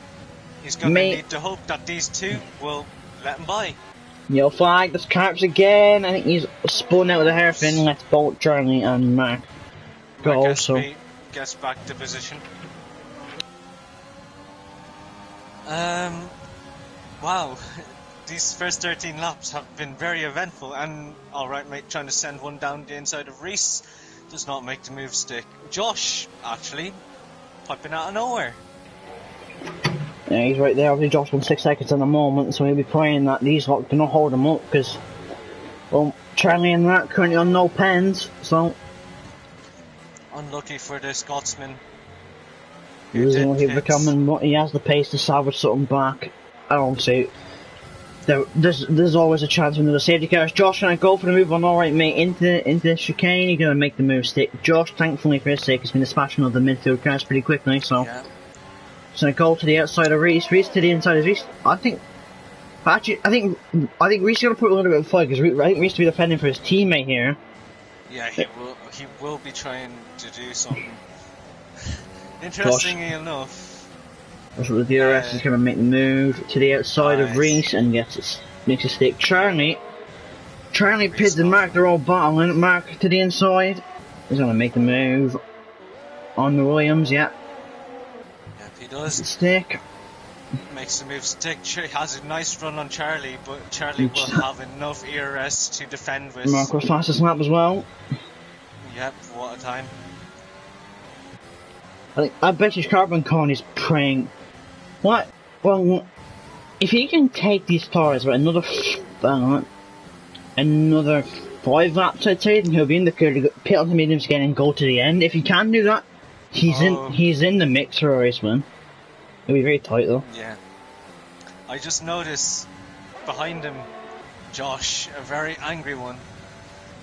He's going to need to hope that these two will let him by. Yellow flag, there's Carps again. I think he's spun out of the hairpin. Let's bolt Charlie and Mark go. So gets back to position. Wow, these first 13 laps have been very eventful, and alright mate, trying to send one down the inside of Reese does not make the move stick. Josh, actually, popping out of nowhere. Yeah, he's right there. Obviously Josh won 6 seconds in the moment, so he'll be praying that these lot do not hold him up, because, well, Charlie and Mark currently on no pens, so... Unlucky for the Scotsman. He has the pace to salvage something back. I don't see. There's always a chance when there's a safety car. Josh gonna go for the move on alright mate into the chicane. He's gonna make the move stick. Josh, thankfully for his sake, has been dispatching of the midfield cars pretty quickly, so he's gonna go to the outside of Reese. Reese to the inside of Reese. I think Reese is gonna put a little bit of fight, because I think Reese will be defending for his teammate here. Yeah, he will be trying to do something. Interestingly enough. That's what the DRS is going to make the move to the outside of Reese and makes a stick. Charlie pits and Mark, they're all battling. Mark to the inside. He's going to make the move on the Williams, Yep, he does. Stick. Makes the move stick. He has a nice run on Charlie, but Charlie will have enough ERS to defend with. Mark was fastest lap as well. Yep, what a time. I bet you Carbon Con is praying. What? Well, if he can take these cars with another 5 laps, I'd say, then he'll be in the clear to pit on the mediums again and go to the end. If he can do that, he's in the mix for a race win. It'll be very tight though. Yeah. I just noticed behind him, Josh, a very angry one.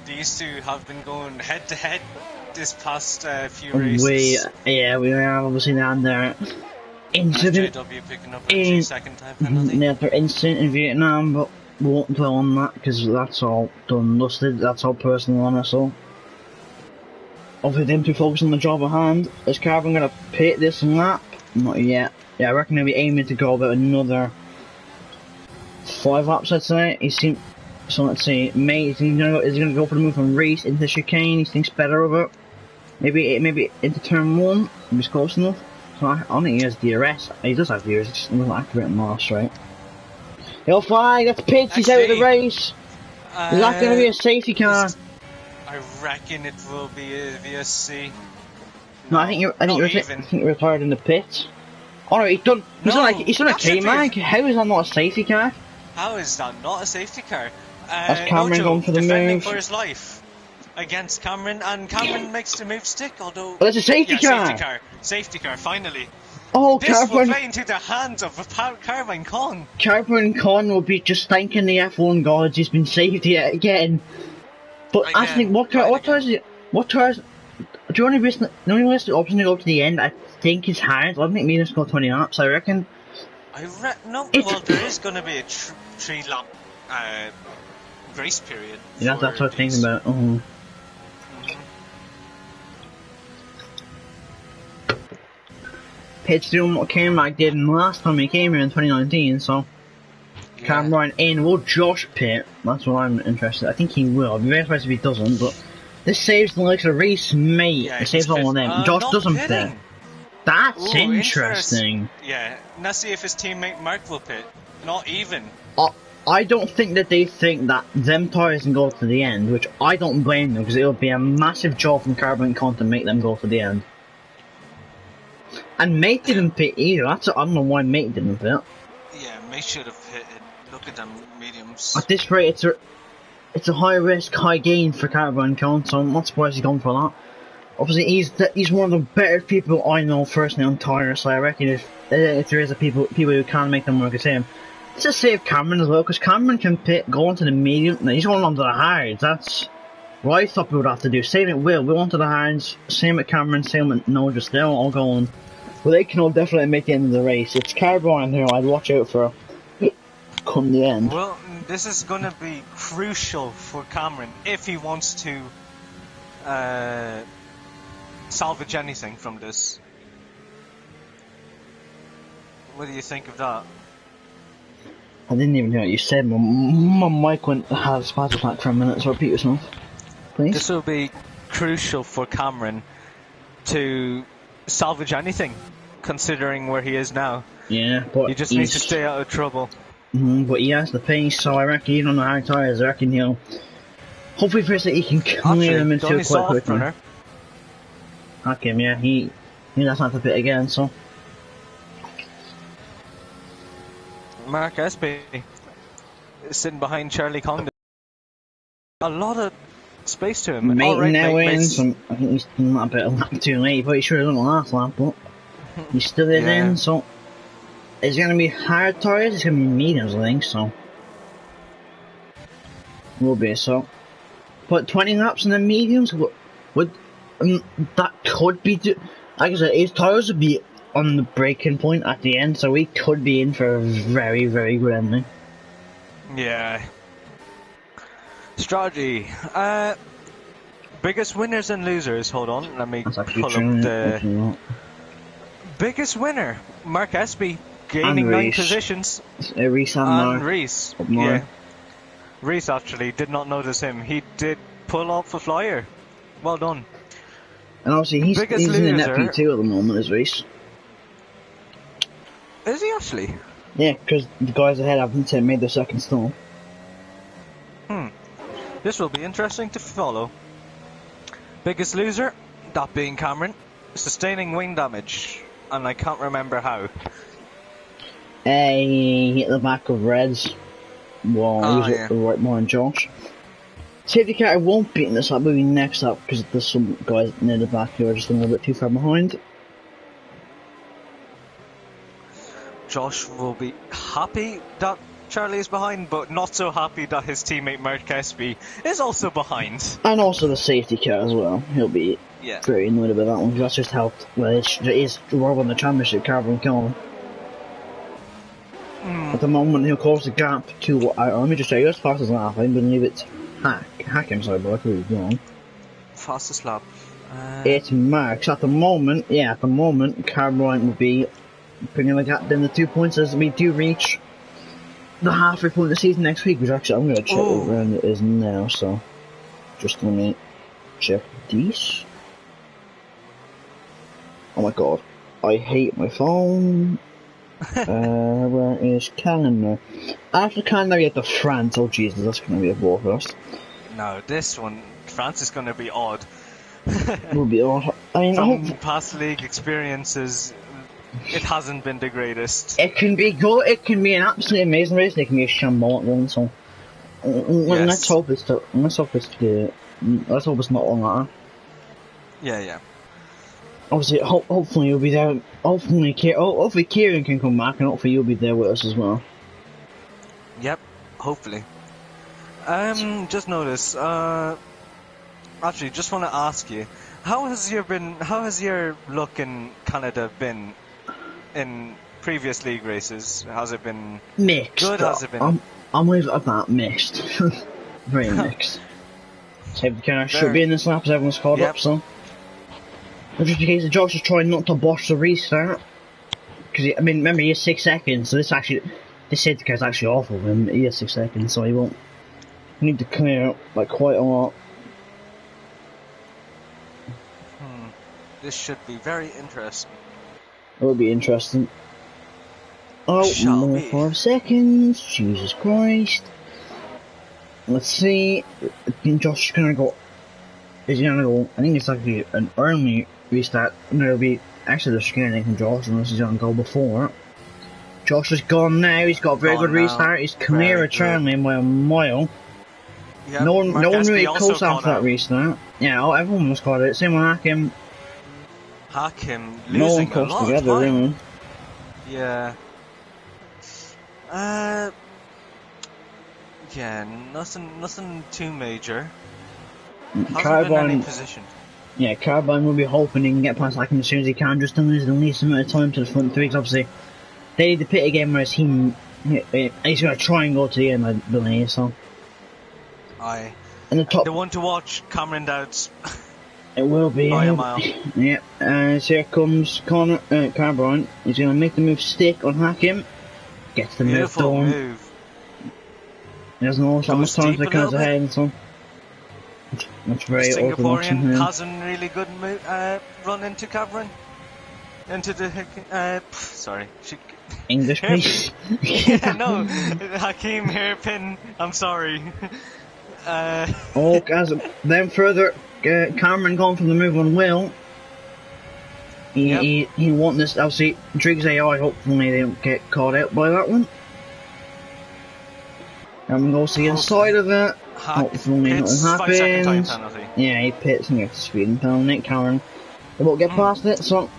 These two have been going head to head this past few races. We are obviously down there. Incident. JW picking up a 3-second time penalty. Yeah, they're incident in Vietnam, but we won't dwell on that because that's all done, dusted. That's all personal on us all. Obviously, them two focus on the job at hand. Is Carbon gonna pit this lap? Not yet. Yeah, I reckon they'll be aiming to go about another 5 laps, I'd say. So let's see, Mate, is he gonna go for the move from Reese into the chicane? He thinks better of it. Maybe into turn 1. If he's close enough. So I don't think he has DRS. He does have DRS, it's just not activating last, right? He'll fly, that's pitch, he's out of the race. Is that gonna be a safety car? I reckon it will be a VSC. No, I think you're retired in the pit. Oh no, he's done a K-Mag. How is that not a safety car? How is that not a safety car? That's Cameron going for the defending move. for his life against Cameron, and Cameron makes the move stick, although... But it's a safety car! Safety car, finally. Oh, this will play into the hands of Carbon Con. Carbon Con will be just thanking the F1 gods he's been saved yet again. But I think, what cars, do you want to risk the option to go to the end? I think it's hard. I don't think Minas go 20 laps, I reckon. Well, there is going to be a 3 lap grace period. Yeah, that's what I'm thinking about. Pit's doing what K-Mag did last time he came here in 2019, so Cameron in. Will Josh pit? That's what I'm interested in. I think he will. I'd be very surprised if he doesn't, but this saves the likes of Reese, Mate. It saves all of them. Josh doesn't pit. That's Ooh, interesting. Yeah, now see if his teammate Mark will pit. Not even. I don't think that they think that them tires can go to the end, which I don't blame them, because it'll be a massive job from Carbon Con to make them go to the end. And Mate didn't pit either. I don't know why Mate didn't pit. Yeah, Mate should have hit it. Look at them mediums. At this rate, it's a high risk, high gain for Carbon Con, so I'm not surprised he's gone for that. Obviously, he's one of the better people I know personally on tires, so I reckon if there is people who can make them work the same. Let's just save Cameron as well, because Cameron can go onto the medium. No, he's going onto the hards. That's what I thought we would have to do. Same with Will onto the hards. Same with Cameron. Same with Nodris. They're all going. Well, they can all definitely make the end of the race. It's Carbon who I'd watch out for come the end. Well, this is going to be crucial for Cameron if he wants to salvage anything from this. What do you think of that? I didn't even hear what you said. My mic had a spazz attack for a minute, so repeat yourself, please. This will be crucial for Cameron to salvage anything, considering where he is now. Yeah, but he just needs to stay out of trouble. But he has the pace, so I reckon even on the hard tyres, I reckon he'll... Hopefully first that he can clear them into it quite quickly. Hack him, yeah, he doesn't have to pit again, so... Mark Espy is sitting behind Charlie Congdon. A lot of space to him. Mate now wins. I think he's not a bit of lap too late, but he should have done the last lap, but he still is in, so it's going to be hard tyres, it's going to be mediums, I think, so will be, so but 20 laps in the mediums would that could be, like I said, his tyres would be on the breaking point at the end, so we could be in for a very, very good ending. Yeah. Strategy. Biggest winners and losers. Hold on, let me pull up the biggest winner. Mark Espy gaining 9 positions. Reese and Reese. Yeah. Reese actually did not notice him. He did pull off a flyer. Well done. And obviously he's in the net P2 at the moment, is Reese. Is he actually? Yeah, because the guys ahead haven't made their second stall. This will be interesting to follow. Biggest loser, that being Cameron, sustaining wing damage, and I can't remember how. He hit the back of Reds while he was right behind Josh. Safety car won't be in this lap, maybe next lap, because there's some guys near the back who are just a little bit too far behind. Josh will be happy that Charlie is behind, but not so happy that his teammate Mark Espy is also behind. And also the safety car as well. He'll be very annoyed about that one, because that's just helped. Well, it is on the championship, Carbon Con. At the moment, he'll close the gap to what let me just show you, as fast as lap. I believe it's Hack him, sorry, but I could be wrong. Fastest lap. It's Max. At the moment, Carbon will be bringing the gap down to 2 points as we do reach the halfway point of the season next week, which actually I'm going to check what round it is now, so just let me check these. Oh my god, I hate my phone. Where is Canada? After Canada we get to France. Oh Jesus, that's going to be a bore for us. No, this one, France is going to be odd. It will be odd. I mean, from past league experiences, it hasn't been the greatest. It can be good, it can be an absolutely amazing race, it can be a shambolic one, so let's hope it's not on that. Yeah. Obviously, hopefully you'll be there. Hopefully Kieran can come back, and hopefully you'll be there with us as well. Yep, hopefully. Just notice. Actually, just want to ask you, how has your look in Canada been in previous league races? Has it been mixed? Good? Has it been? I'm with that mixed. Very mixed. Safety car should be in this lap as everyone's caught up, so. Just in case the Josh is trying not to botch the restart. Because, I mean, remember, he has 6 seconds, so this safety car is actually awful for him. He has 6 seconds, so he won't need to clear up, like, quite a lot. This should be very interesting. It'll be interesting. Oh, Shall more be. 5 seconds. Jesus Christ. Let's see. I think Josh is gonna go. Is he gonna go? I think it's actually an early restart. And there'll be actually the scanning from Josh unless he's gonna go before. Josh is gone now. He's got a very good restart. He's clear of Charlie by a mile. Yep, no one really close after that out. restart. Yeah, everyone was caught out. Same with Hakim. Hakim losing no one close a lot together, of time. really. Yeah. Yeah, nothing too major. Hasn't been any position. Yeah, Carbine will be hoping he can get past Hakim as soon as he can, just to lose the least amount of time to the front three, because obviously they need to pit again, whereas he's going to try and go to the end, I believe, so. Aye. And the one to watch, Cameron Dowds. It will be. By a mile. Yeah, so here comes Carbine. He's going to make the move stick on Hakim. Gets the Beautiful move done. move. He doesn't know how much time it comes ahead and so. That's very Singaporean has a really good move, run into Cameron. Into the sorry. English please. Yeah, no, Hakim hairpin. I'm sorry. Then further, Cameron going from the move on Will. He won this. Obviously, Driggs AI. Hopefully they don't get caught out by that one. And goes to the inside of it. Hopefully nothing happens. Yeah, he pits and gets a speeding penalty. Cameron, they won't get past it. So,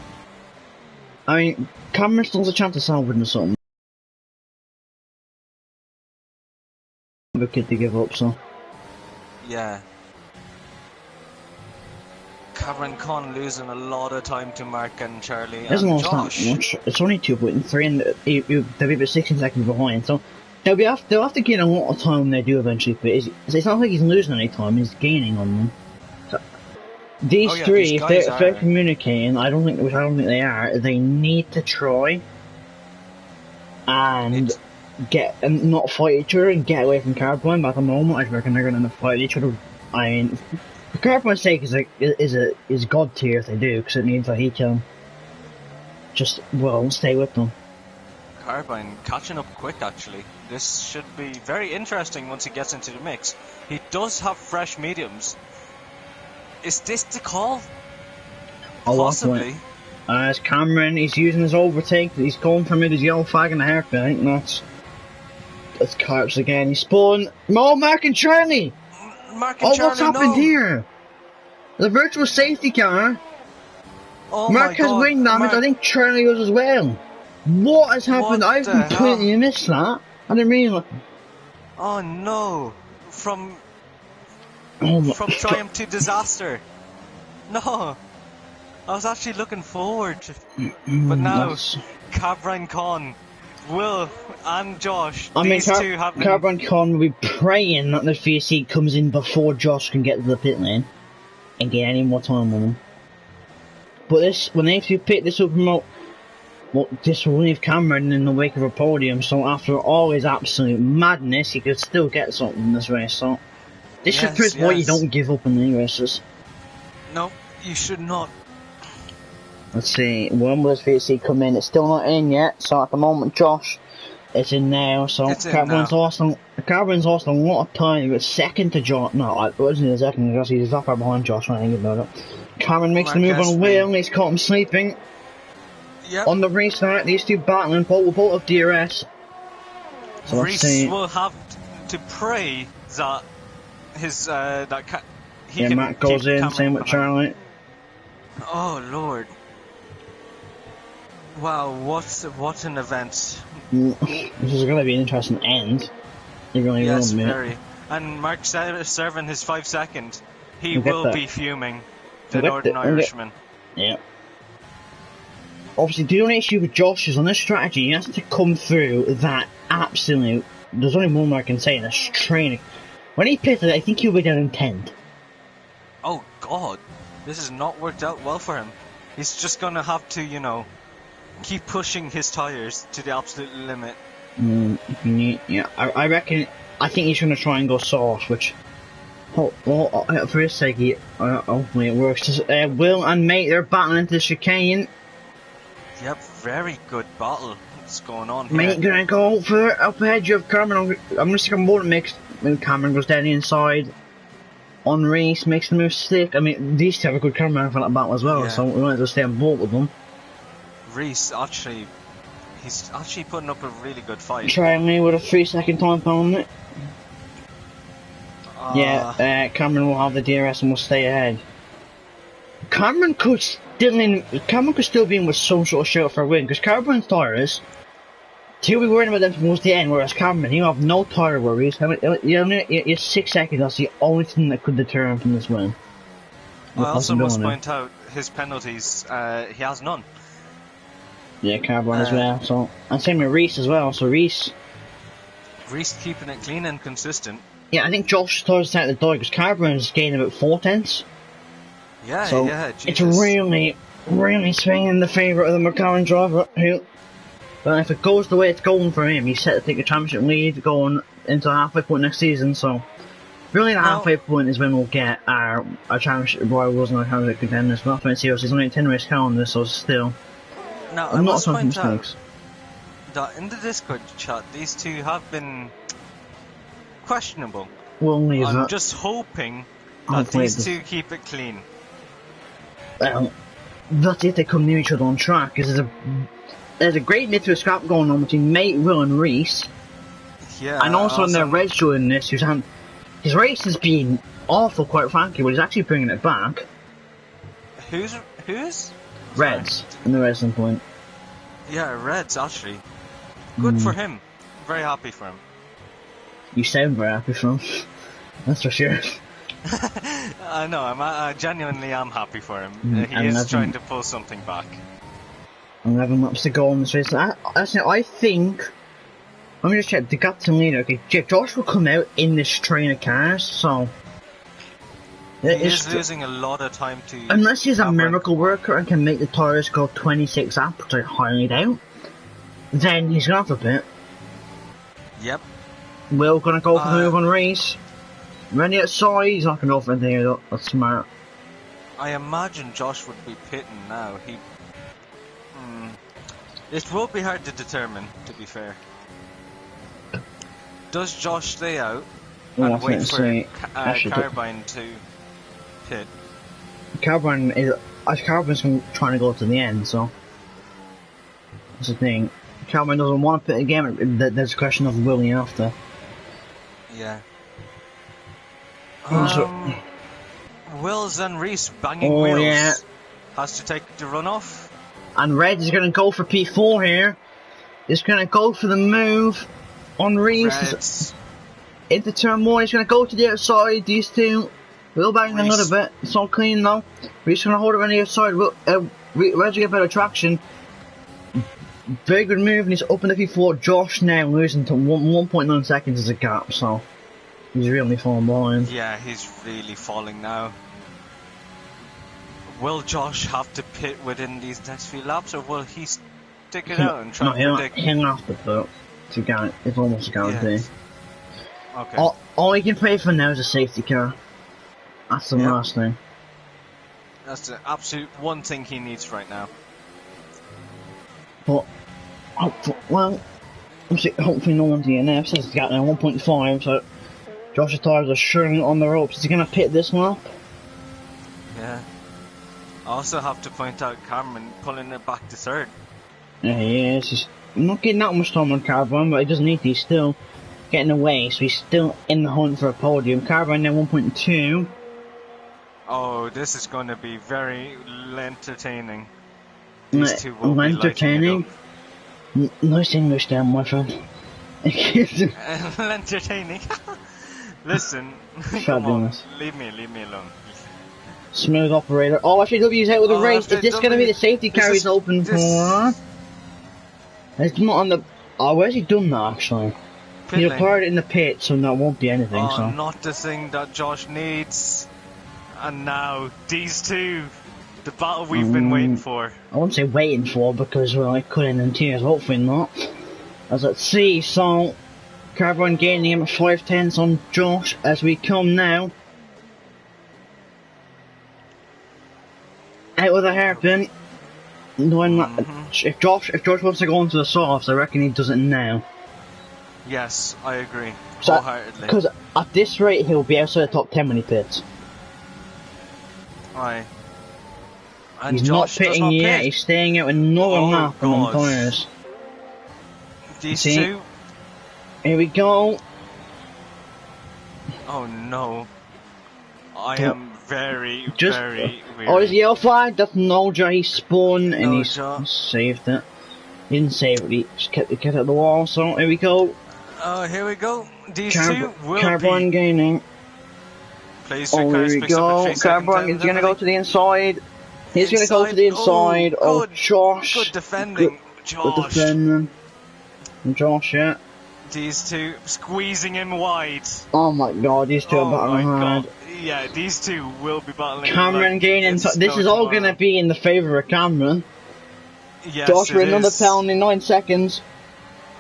I mean, Cameron still has a chance of salvaging something. A kid to give up, so. Yeah. Cameron Con losing a lot of time to Mark and Charlie and Josh. That much. It's only 2.3 and they'll be about 16 seconds behind, so they'll have to gain a lot of time when they do eventually quit. It's not like he's losing any time, he's gaining on them. So, these three, if they're communicating, I don't think they are, they need to try and not fight each other and get away from Carbine, but at the moment I reckon they're going to fight each other. I mean, for Carbine's sake is god tier if they do, because it means that he can just, stay with them. Carbine catching up quick actually. This should be very interesting once he gets into the mix. He does have fresh mediums. Is this the call? Possibly. As Cameron, he's using his overtake, he's going for his yellow flag and the hairpin. I think that's Carps again. He's spun. Mark and Charlie! What's happened here? The virtual safety car. Mark has wing damage. I think Charlie does as well. What has happened? I've completely missed that. I didn't realize. Oh no! From triumph to disaster. No, I was actually looking forward to, but now Cameron Con, Will and Josh. Cameron Con will be praying that the VC comes in before Josh can get to the pit lane and get any more time on him. But when they pit, this will promote. Well, this will leave Cameron in the wake of a podium, so after all his absolute madness, he could still get something in this race, so this should prove why you don't give up in the races. No, you should not. Let's see, when will this VC come in? It's still not in yet, so at the moment, Josh, it's in now, so Cameron's lost a lot of time. He was second to Josh. No, it wasn't a second, because he's that far behind Josh when I think about it. Cameron makes the move on Will, and he's caught him sleeping. Yep. On the restart, these two battling, both of DRS. So Reese will have to pray that Matt goes in, same with Charlie. Oh Lord! Wow, what an event! This is going to be an interesting end. It really will, mate. Very. And Mark serving his 5 seconds. He will be fuming. The Northern Irishman. Yeah. Obviously, the only issue with Josh is on this strategy, he has to come through that absolute. There's only one more I can say in this training. When he pitted, I think he'll be down in 10th. Oh God, this has not worked out well for him. He's just gonna have to, keep pushing his tires to the absolute limit. Yeah, I think he's gonna try and go soft, which. For his sake, hopefully it works. Will and Mate, they're battling into the chicane. Yep, very good battle. What's going on here? Mate, gonna go for up ahead. You have Cameron. I'm gonna stick on board mix. When Cameron goes down the inside. On Reese makes the move stick. I mean, these two have a good camera for that battle as well, so we might as well stay on board with them. Reese actually, he's actually putting up a really good fight. Trying me with a 3-second time on it. Cameron will have the DRS and will stay ahead. Cameron could still be in with some sort of shout for a win, because Cameron's tires, he'll be worrying about them towards the end, whereas Cameron, he'll have no tire worries. You're 6 seconds, that's the only thing that could deter him from this win. I also must point out his penalties, he has none. Yeah, Cameron as well, so, and same with Reese as well, so Reese keeping it clean and consistent. Yeah, I think Josh tires out the door, because Cameron's gaining about 4 tenths. Yeah, so Jesus. It's really, really swinging in the favour of the McLaren driver, who, but if it goes the way it's going for him, he's set to take a championship lead going into a halfway point next season, so really the halfway point is when we'll get our championship rivals and our championship contenders, but that's when it's only a 10 race calendar, so still, now, I'm not talking mistakes. That in the Discord chat, these two have been questionable. We'll leave I'm that. just hoping that these two keep it clean. Well, that's if they come near each other on track, because there's a great midfield scrap going on between Mate, Will and Reese. Yeah. And also in their Reds doing this, his race has been awful, quite frankly, but he's actually bringing it back. Who's? Reds, in the wrestling point. Yeah, Reds, actually. Good for him. Very happy for him. You sound very happy for him. That's for sure. I know, I genuinely am happy for him. He is trying to pull something back. 11 laps to go in this race. I think... Let me just check, the gap to leader. Okay, Josh will come out in this train of cars, so... He is losing a lot of time to... Unless he's a miracle worker and can make the tyres go 26 up, which I highly doubt, then he's gonna have to pit. Yep. Will gonna go for the move on Reese. Ready outside, he's not gonna go for anything here though, that's smart. I imagine Josh would be pitting now. It will be hard to determine, to be fair. Does Josh stay out and wait for Carbine to pit? Carbine's trying to go to the end, so that's the thing. Carbine doesn't want to pit again, there's a question of Willie after. Yeah. Wills and Reese banging wheels. Yeah. Has to take the run off. And Red is going to go for P4 here. He's going to go for the move on Reese. Into turn 1, he's going to go to the outside. These two will bang a little bit. It's all clean though. Reese going to hold it on the outside. Red's going to get better traction. Very good move, and he's up in the P4. Josh now losing to 1.9 seconds as a gap, so he's really falling behind. Yeah, he's really falling now. Will Josh have to pit within these next few laps, or will he stick it out and try to predict? He'll have to pit. It's almost a guarantee. Yeah. Okay. All he can pray for now is a safety car. That's the last thing. That's the absolute one thing he needs right now. But, hopefully no one DNF says he's got now 1.5, so Josh's tires are surely on the ropes. Is he going to pit this lap? Yeah. I also have to point out Cameron pulling it back to third. Yeah, he is. He's not getting that much time on Carbine, but he doesn't need to. He's still getting away, so he's still in the hunt for a podium. Carbine now 1.2. Oh, this is going to be very entertaining. These two will be entertaining? Nice English there, my friend. Entertaining. Listen, come on, leave me alone. Smooth operator. Oh, actually, W's out with a race. Is this going to be the safety car he's open for? It's not on the... Oh, where's he done that, actually? He applied it in the pit, so that won't be anything, so... not the thing that Josh needs. And now, these two. The battle we've been waiting for. I wouldn't say waiting for, because, well, I could end in tears. Hopefully not. As let's see, so... Carbine gaining him at 5 tenths on Josh, as we come now. Out with a hairpin. Doing If Josh wants to go into the softs, I reckon he does it now. Yes, I agree. Wholeheartedly. Because at this rate, he'll be outside the top 10 when he pits. Aye. And He's Josh not pitting yet, pit. he's staying out another lap on them tyres. These two. Here we go. Oh no. I am very weary. Oh, there's a yellow flag. That's Noja. He spun and he Noja. saved it. He didn't save it, he just kept it at the wall. So here we go. Oh, here we go. These two will Carbon be gaining. Oh, here we go. Carbon is going to go to the inside. He's going to go to the inside. Oh, Josh. Good defending. Josh. Good defending. Josh, yeah. These two squeezing him wide. Oh my god, these two are battling hard. Yeah, these two will be battling. Cameron gaining. This is all going to be in the favour of Cameron. Yes, Josh for another penalty in 9 seconds.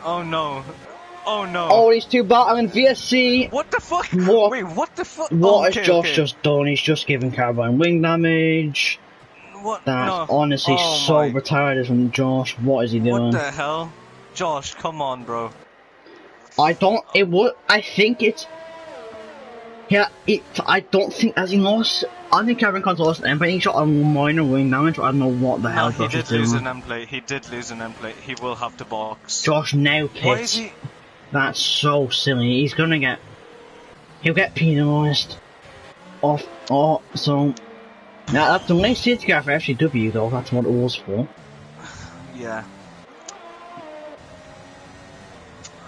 Oh no. Oh no. Oh, these two battling VSC. What the fuck? Wait, what the fuck? What has Josh just done? He's just giving Carbine wing damage. What? That's honestly so retarded from Josh. What is he doing? What the hell? Josh, come on, bro. I think it's. Yeah, I don't think, as he lost. I think Carbine can't lost an but he shot a minor wing damage, but I don't know what the hell Josh is doing. He did lose an end plate. He did lose an end plate. He will have to box. Josh now pits. Why is he? That's so silly. He's gonna get. He'll get penalised. So. Now, that's a nice safety car for FCW, though. That's what it was for. Yeah.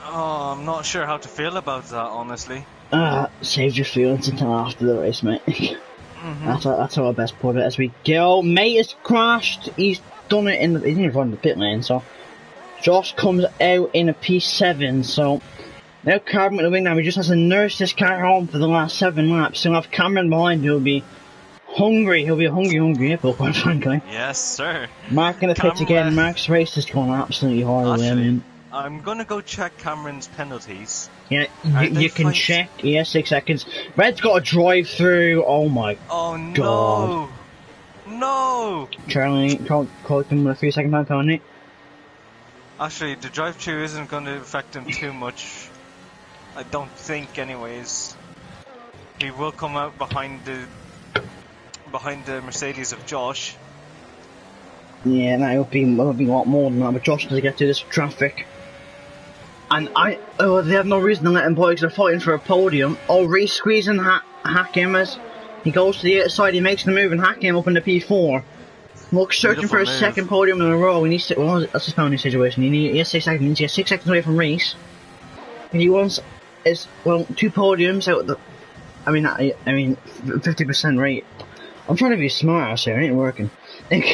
Oh, I'm not sure how to feel about that, honestly. Save your feelings until after the race, mate. That's how I best put it. As we go, mate has crashed. He's done it he didn't run the pit lane, so. Josh comes out in a P7, so. Now Cameron with the wing now, he just has to nurse this car home for the last 7 laps. So he'll have Cameron behind, he'll be hungry. He'll be a hungry hippo, quite frankly. Yes, sir. Mark in the pits again. Mark's race is going absolutely horribly. Actually, I'm gonna go check Cameron's penalties. Yeah, you can check. Yeah, 6 seconds. Red's got a drive through. Oh my god. No! Charlie, call him with a 3-second time penalty. Actually, the drive through isn't going to affect him too much. I don't think, anyways. He will come out behind the Mercedes of Josh. Yeah, that'll be a lot more than that, but Josh does get to this traffic. And they have no reason to let him play because they're fighting for a podium. Oh, Reese squeezing Hakim as he goes to the outside, he makes the move and Hakim up in the P4. Look, searching for a second podium in a row. We need to, that's his penalty situation. He has 6 seconds, he needs to get 6 seconds away from Reese. And he wants 2 podiums out of the, I mean 50% rate. I'm trying to be smart here, it ain't working. yeah.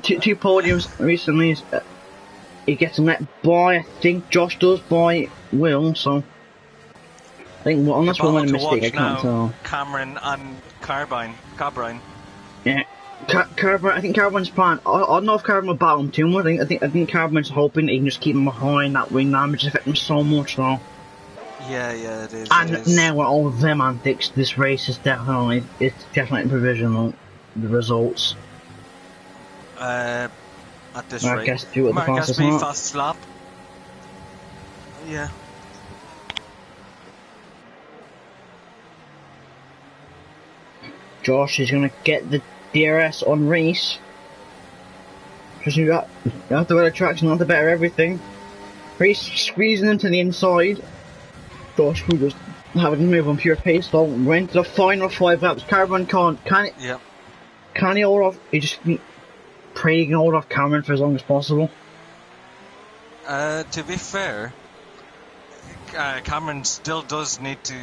2 podiums recently. He gets let by, I think Josh does, by Will, so. I think, unless we're making a mistake, I can't tell. Cameron and Carbine. Yeah. Carbine, I think Carbine's plan. I don't know if Carbine will battle him too much. I think Carbine's hoping he can just keep him behind that wing damage, affect him so much, though. Yeah, it is. And now with all of them antics, this race is definitely provisional. The results. At this Mark rate. has to do it the fastest lap. Fastest lap. Yeah. Josh is gonna get the DRS on Reese. Just you have to better traction, not to better everything. Reese squeezing him to the inside. Josh will just have it move on pure pace though. Went to the final 5 laps. Carbon can he hold off? He just pray he can hold off Cameron for as long as possible. To be fair, Cameron still does need to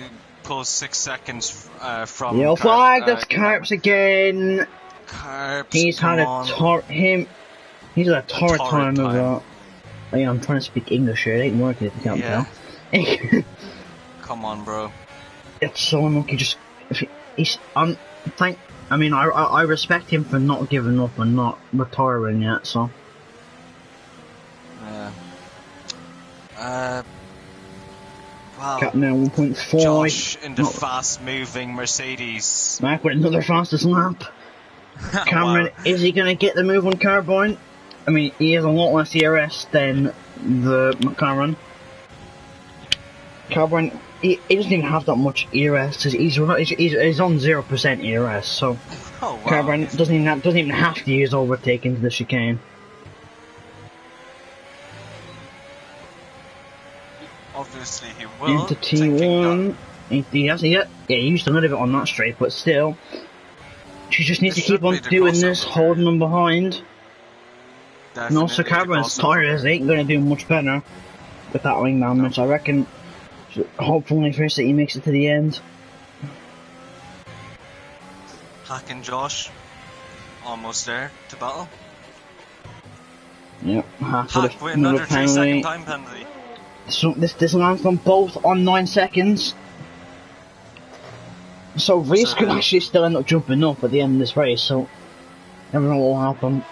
pull 6 seconds from. Yellow flag. That's Carps again. Carps. He's had He's had a torrid time of that. I'm trying to speak English here. It ain't working if you can't tell. Come on, bro. It's so unlucky. I respect him for not giving up and not retiring yet. So. Yeah. Wow. Cap now 1.5. Josh in the fast-moving Mercedes. Back with another fastest lap. Cameron, is he going to get the move on Carbine? I mean, he has a lot less ERS than the McLaren. Carbine, he doesn't even have that much ERS. He's on 0% ERS, so Carbine doesn't even have to use overtake into the chicane. Obviously, he will. Into T1. He used a little bit on that straight, but still. She just needs to keep on doing this, holding them behind. Definitely. And also, Cameron's tires ain't going to do much better with that wing damage. I reckon, hopefully, first that he makes it to the end. Hack and Josh, almost there to battle. Yep, Hack with another 3-second time penalty. So this lands them both on 9 seconds. So Reese could actually still end up jumping up at the end of this race, so never know what will happen.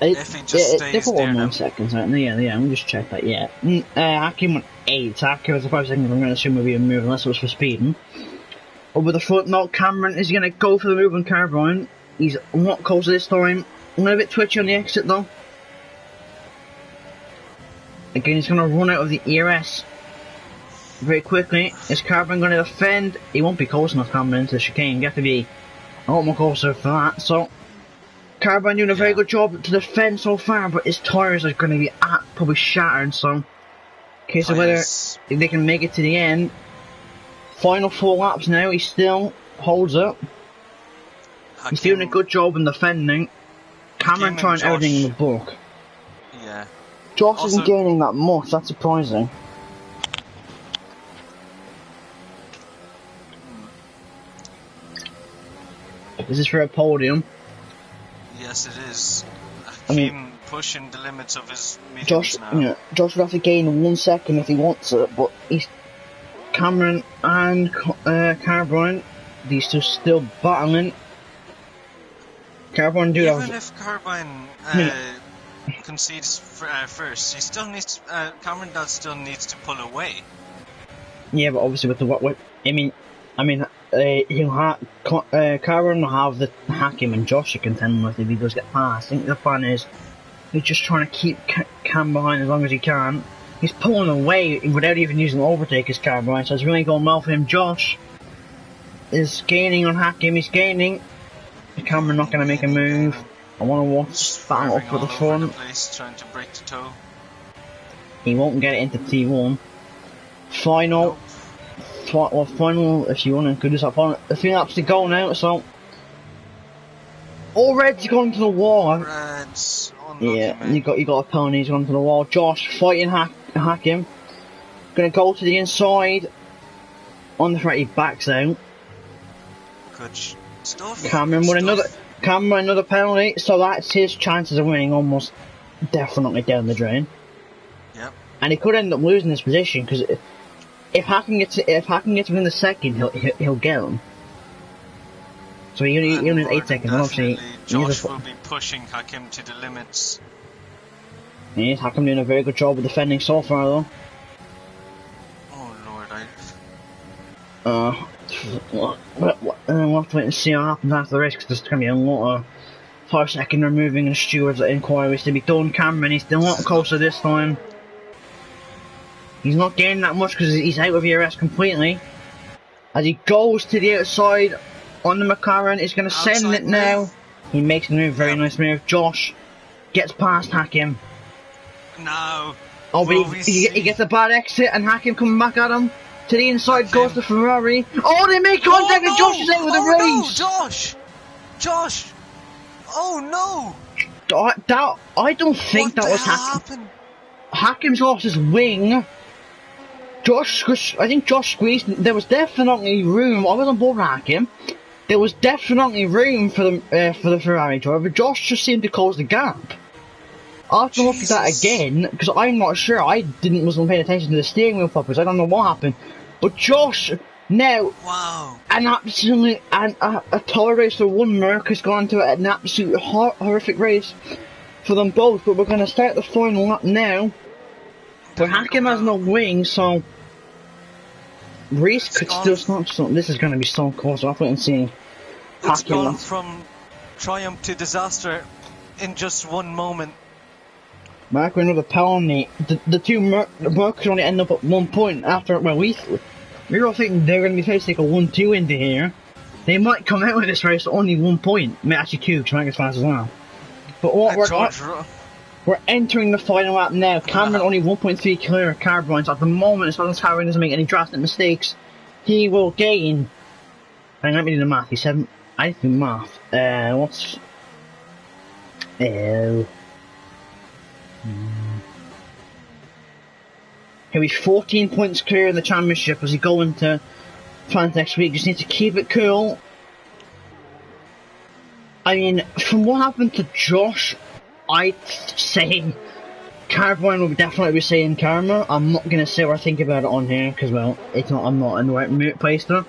If he just stays there, there, 9 seconds, right? Yeah, let me just check that, yeah. Hakim went 8, Hakim was the 5 seconds I'm going to assume would be a move unless it was for speeding. But with the front note, Cameron is going to go for the move on Carbine. He's not close this time. A little bit twitchy on the exit though. Again, he's going to run out of the ERS very quickly. Is Carbine going to defend? He won't be close enough coming into the chicane. You have to be a lot more closer for that. So, Carbine doing a very good job to defend so far, but his tyres are going to be probably shattered. So, in case of whether if they can make it to the end. Final 4 laps now. He still holds up. He's doing a good job in defending. Cameron trying everything in the book. Yeah. Josh isn't gaining that much. That's surprising. This is for a podium. Yes, it is. Hakim pushing the limits of his mediums Josh, now. Josh would have to gain 1 second if he wants it, but he's Cameron and Carbine. These two still battling. Carbine do Even if Carbine concedes first, he still needs. Cameron still needs to pull away. Yeah, but obviously with the he'll have Carbine will have the Hakim and Josh to contend with if he does get past. I think the plan is he's just trying to keep Cam behind as long as he can. He's pulling away without even using the overtake as Carbine, so it's really going well for him. Josh is gaining on Hakim. He's gaining. Cameron not going to make a move. I want to watch battle up for the front. Trying to break the toe. He won't get it into T1. Final. Well, final, if you want to do that final. A few laps to go now, so. All Red's gone to the wall. Red's yeah, man. you got a penalty. He's gone to the wall. Josh fighting Hakim. Gonna go to the inside. On the front, he backs out. Good stuff. Cameron with another penalty, so that's his chances of winning almost definitely down the drain. Yep. And he could end up losing this position because if Hakim gets within the second, he'll get him. So he only needs 8 seconds. Obviously, Josh will be pushing Hakim to the limits. Yes, Hakim doing a very good job of defending so far, though. Oh Lord, we'll have to wait and see what happens after the race because there's going to be a lot of 5-second removing and stewards inquiries to be done. Cameron, he's still not closer this time. He's not gaining that much because he's out of ERS completely. As he goes to the outside on the McLaren, he's going to send it now. He makes a move, very nice move. Josh gets past Hakim. No. Oh, but he gets a bad exit and Hakim coming back at him. To the inside goes the Ferrari. Oh, they make contact and Josh is out with the race. No, Josh. Oh no. I don't think that was Hakim. Hakim's lost his wing. I think Josh squeezed. There was definitely room. I was on board with Hakim. There was definitely room for the Ferrari driver. Josh just seemed to close the gap. I'll have to look at that again because I'm not sure. I wasn't paying attention to the steering wheel properly. So I don't know what happened. But Josh now, an absolute a tour race for one. Merck has gone to an absolute horrific race for them both. But we're going to start the final lap now. But Hakim has no wing, so Reese could still snatch something. This is going to be so close. I'll wait and see. It's gone from triumph to disaster in just one moment. Mark with another penalty. The two Mercs only end up at 1 point after, well, we were all thinking they're going to be faced like a 1-2 into here. They might come out with this race at only 1 point. I mean, actually 2, because Mark is fast as well. But what we're entering the final lap now. Cameron only 1.3 clear of Carbines at the moment. As long as Cameron doesn't make any drastic mistakes, he will gain. Hang on, let me do the math. He's 7. I do math. What's. He'll be 14 points clear in the championship as he go into France next week. Just need to keep it cool. I mean, from what happened to Josh, I'd say Carbine will definitely be saying Karma. I'm not gonna say what I think about it on here because, well, I'm not in the right place there.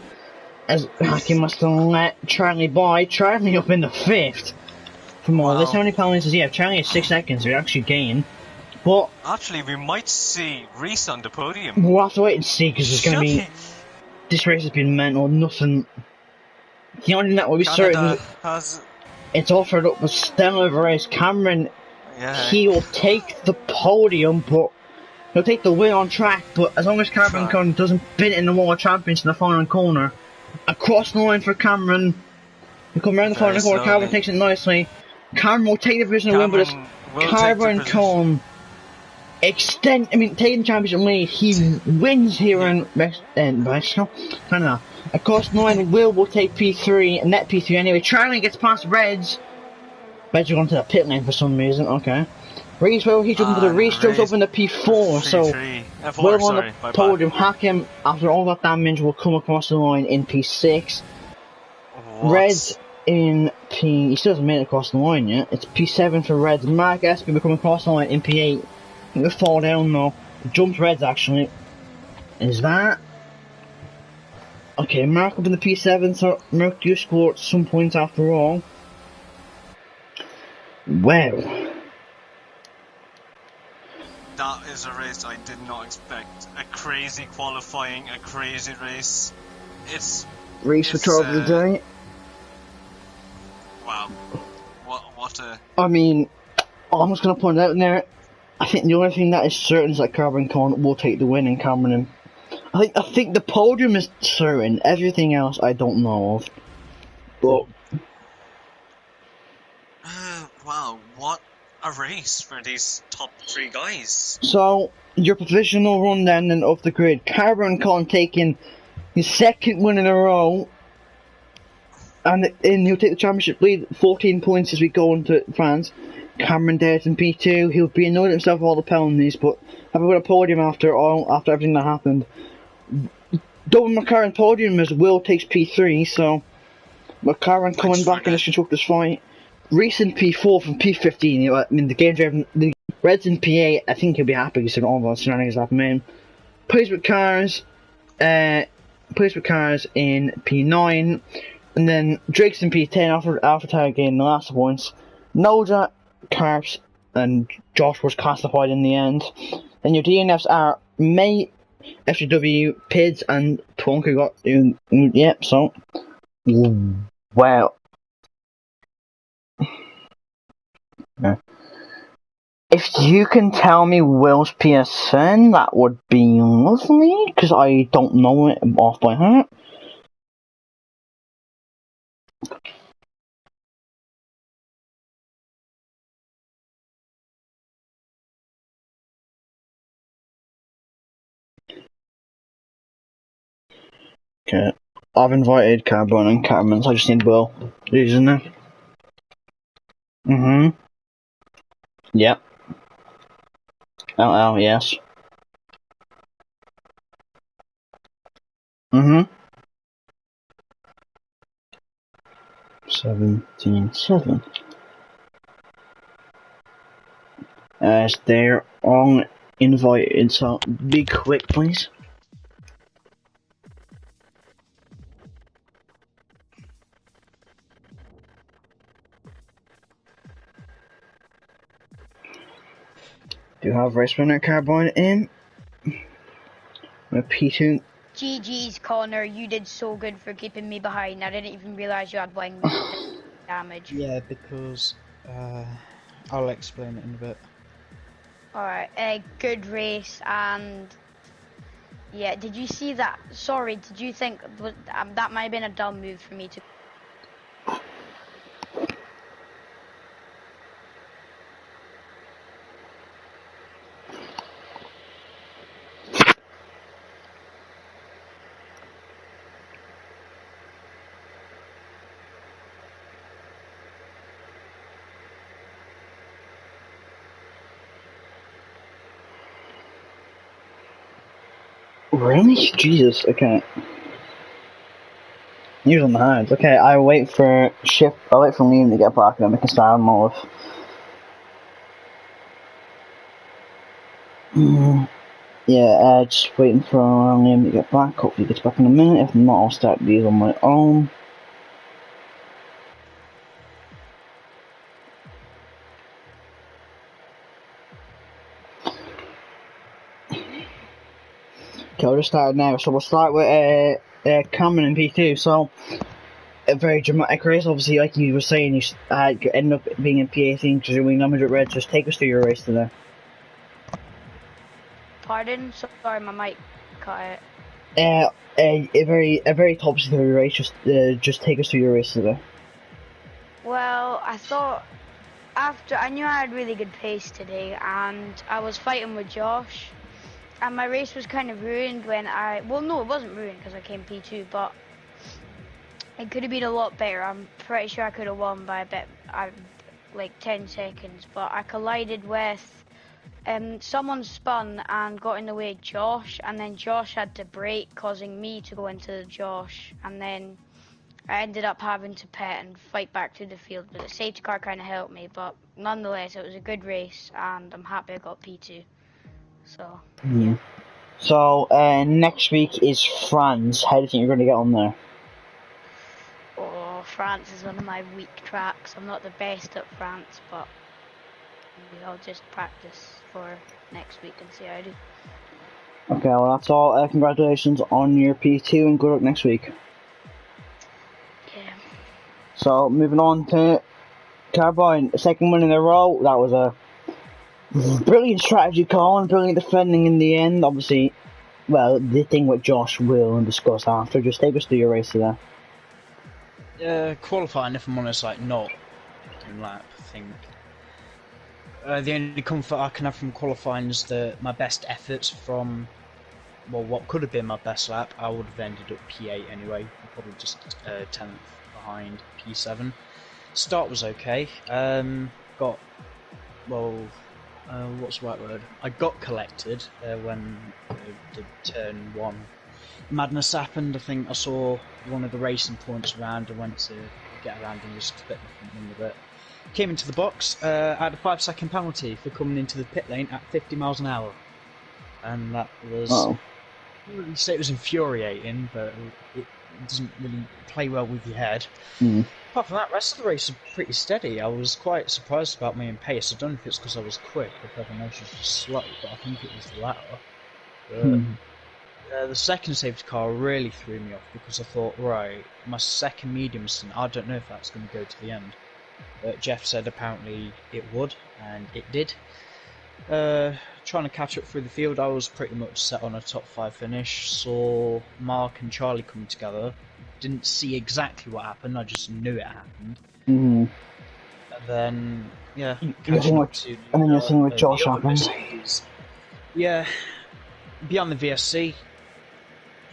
As Hacky must have let Charlie by. Charlie up in the 5th. From all this, how many penalties does he have? Charlie has 6 seconds, so he actually gained. But actually, we might see Reese on the podium. We'll have to wait and see because there's going to be. This race has been mental. Nothing. The only thing that will be certain it's offered up with stellar of a race. Cameron, he will take the podium, but he'll take the win on track. But as long as Cameron doesn't bid it in the World Champions in the final corner, across the line for Cameron, we come around the final corner. Cameron takes it nicely. Cameron will take the divisional win, but as Carbine Con taking the championship lead, he wins here in Mexico. Of course, 9 will take P3, net P3 anyway. Charlie gets past Reds. Reds are going to the pit lane for some reason, okay. Reese will, he jumps into the Reese, jumps up into P4, so Will on the podium. Hakim, after all that damage, will come across the line in P6. Reds in P... he still hasn't made it across the line yet. It's P7 for Reds. Mark Espy will come across the line in P8. I think he'll fall down though. Jumps Reds actually. Is that... okay, Mark up in the P7, so Mark, you scored some points after all. Well... that is a race I did not expect. A crazy qualifying, a crazy race. It's... race for 12 of the day. Wow. What a... I mean, I'm just going to point out there, I think the only thing that is certain is that Carbon Con will take the win in Cameron. I think the podium is certain. Everything else I don't know of. But wow, what a race for these top 3 guys. So your provisional rundown then of the grid. Carbon Con taking his 2nd win in a row. And he'll take the championship lead, 14 points as we go into France. Cameron Dares in P2. He'll be annoyed at himself with all the penalties, but have a bit of podium after everything that happened. Double McLaren podium as Will takes P3, so McLaren coming back in this constructors fight. Reese in P4 from P15. I mean, the Reds in P8. I think he'll be happy considering all the shenanigans that happened. Placement cars in P9. And then Drake's in P10 Alpha Tower gaining the last points. Noja, Carps, and Josh was classified in the end. Then your DNFs are May, FGW, Pids, and Twonka got. Yep, so. Well. If you can tell me Will's PSN, that would be lovely, because I don't know it off by heart. Okay, I've invited Carbon and Cameron, so I just need Will. Isn't it? Yep. LL, yes. 17-7. As they're all invited, so be quick, please. Do you have race winner Carbine in? With P2. GG's Connor, you did so good for keeping me behind. I didn't even realise you had winged. damage? Yeah, because I'll explain it in a bit. Alright, a good race, and yeah, did you see that? Sorry, did you think that might have been a dumb move for me to? Really? Jesus, okay. Use on the hands. Okay, I wait for Liam to get back and then we can start on Olive. Yeah, just waiting for Liam to get back. Hopefully he gets back in a minute. If not, I'll start these on my own. Okay, I'll just start now. So we'll start with Cameron in P2. So, a very dramatic race. Obviously, like you were saying, you end up being in P18 because you're winning numbers at red. Just take us through your race today. Pardon? Sorry, my mic cut out. A very topsy-turvy race. Just take us through your race today. Well, I thought I knew I had really good pace today, and I was fighting with Josh, and my race was kind of ruined when well, no, it wasn't ruined because I came P2, but it could have been a lot better. I'm pretty sure I could have won by a bit, like 10 seconds, but I collided with someone spun and got in the way of Josh, and then Josh had to brake, causing me to go into Josh, and then I ended up having to pit and fight back through the field, but the safety car kind of helped me, but nonetheless it was a good race and I'm happy I got P2. So, yeah. So, next week is France. How do you think you're going to get on there? Oh, France is one of my weak tracks. I'm not the best at France, but maybe I'll just practice for next week and see how I do. Okay, well that's all. Congratulations on your P2 and good luck next week. Yeah. So, moving on to Carbine, second win in a row. That was a brilliant strategy call and brilliant defending in the end. Obviously, well, the thing with Josh will discuss after. Just take us through your race today. Qualifying, if I'm honest, like not in lap, I think. The only comfort I can have from qualifying is that my best efforts from, well, what could have been my best lap, I would have ended up P8 anyway, probably just 10th behind P7. Start was okay. Got, well, what's the right word? I got collected when the turn 1 madness happened. I think I saw one of the racing points around and went to get around and just split my front wing with it. Came into the box, I had a 5-second penalty for coming into the pit lane at 50 miles an hour. And that was, I wouldn't really say it was infuriating, but it doesn't really play well with your head. Apart from that, the rest of the race was pretty steady. I was quite surprised about my own pace. I don't know if it's because I was quick or if everyone else was just slow, but I think it was the latter. The second safety car really threw me off because I thought, right, my second medium stint, I don't know if that's going to go to the end. But Jeff said apparently it would, and it did. Trying to catch up through the field, I was pretty much set on a top 5 finish. Saw Mark and Charlie coming together. Didn't see exactly what happened, I just knew it happened. And then, yeah, catching up to and then you're seeing with Josh happened. Yeah, beyond the VSC.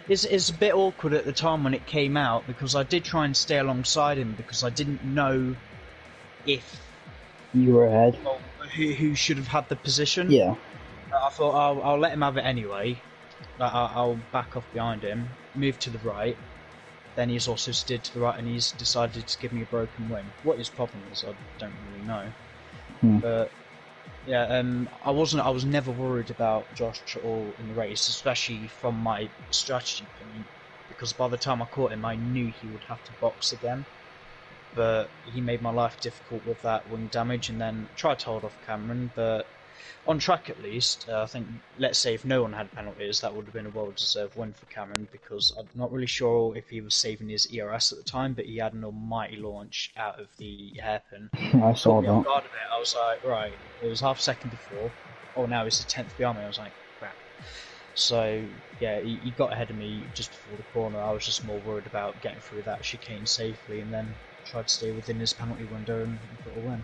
It's a bit awkward at the time when it came out because I did try and stay alongside him because I didn't know if you were ahead. Who should have had the position. Yeah. I thought I'll let him have it anyway. I'll back off behind him, move to the right. Then he's also steered to the right and he's decided to give me a broken wing. What his problem is, I don't really know. But yeah, I was never worried about Josh at all in the race, especially from my strategy point, because by the time I caught him, I knew he would have to box again. But he made my life difficult with that wing damage, and then tried to hold off Cameron, but on track at least. I think, let's say if no one had penalties, that would have been a well-deserved win for Cameron, because I'm not really sure if he was saving his ERS at the time, but he had an almighty launch out of the hairpin. I saw Caught me off that. guard a bit. I was like, right, it was half a second before. Oh, now it's a tenth behind me. I was like, crap. So, yeah, he got ahead of me just before the corner. I was just more worried about getting through that chicane safely, and then tried to stay within his penalty window and got a win.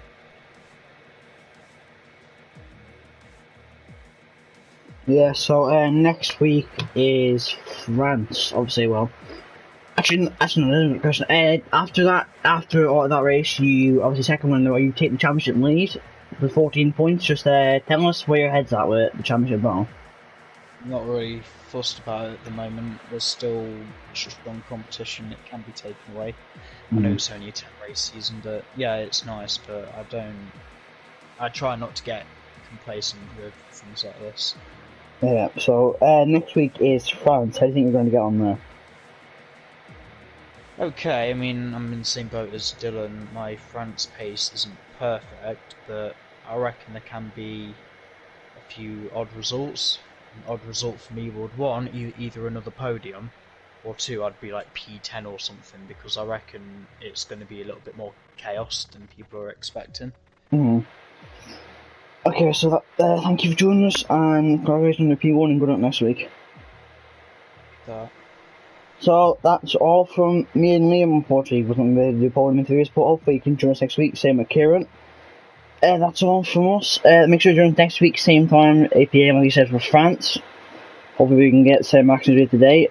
Yeah, so next week is France, obviously. Well, actually, that's not a question. After all that race, you obviously second one, you take the championship lead with 14 points. Just tell us where your head's at with the championship battle. Not really fussed about it at the moment. There's still strong competition. It can be taken away. I know it's only a 10-race season, but yeah, it's nice. But I try not to get complacent with things like this. Yeah, so next week is France. How do you think you're going to get on there? Okay, I mean, I'm in the same boat as Dylan. My France pace isn't perfect, but I reckon there can be a few odd results. An odd result for me would, one, either another podium, or two, I'd be like P10 or something, because I reckon it's going to be a little bit more chaos than people are expecting. Okay, so thank you for joining us, and congratulations on the P1 and good luck next week. So that's all from me and Liam. Unfortunately, we wasn't able to do podium interviews, but hopefully you can join us next week. Same with Kieran. That's all from us. Make sure you join us next week, same time, 8 PM, like you said, for France. Hopefully we can get the same actions we did today.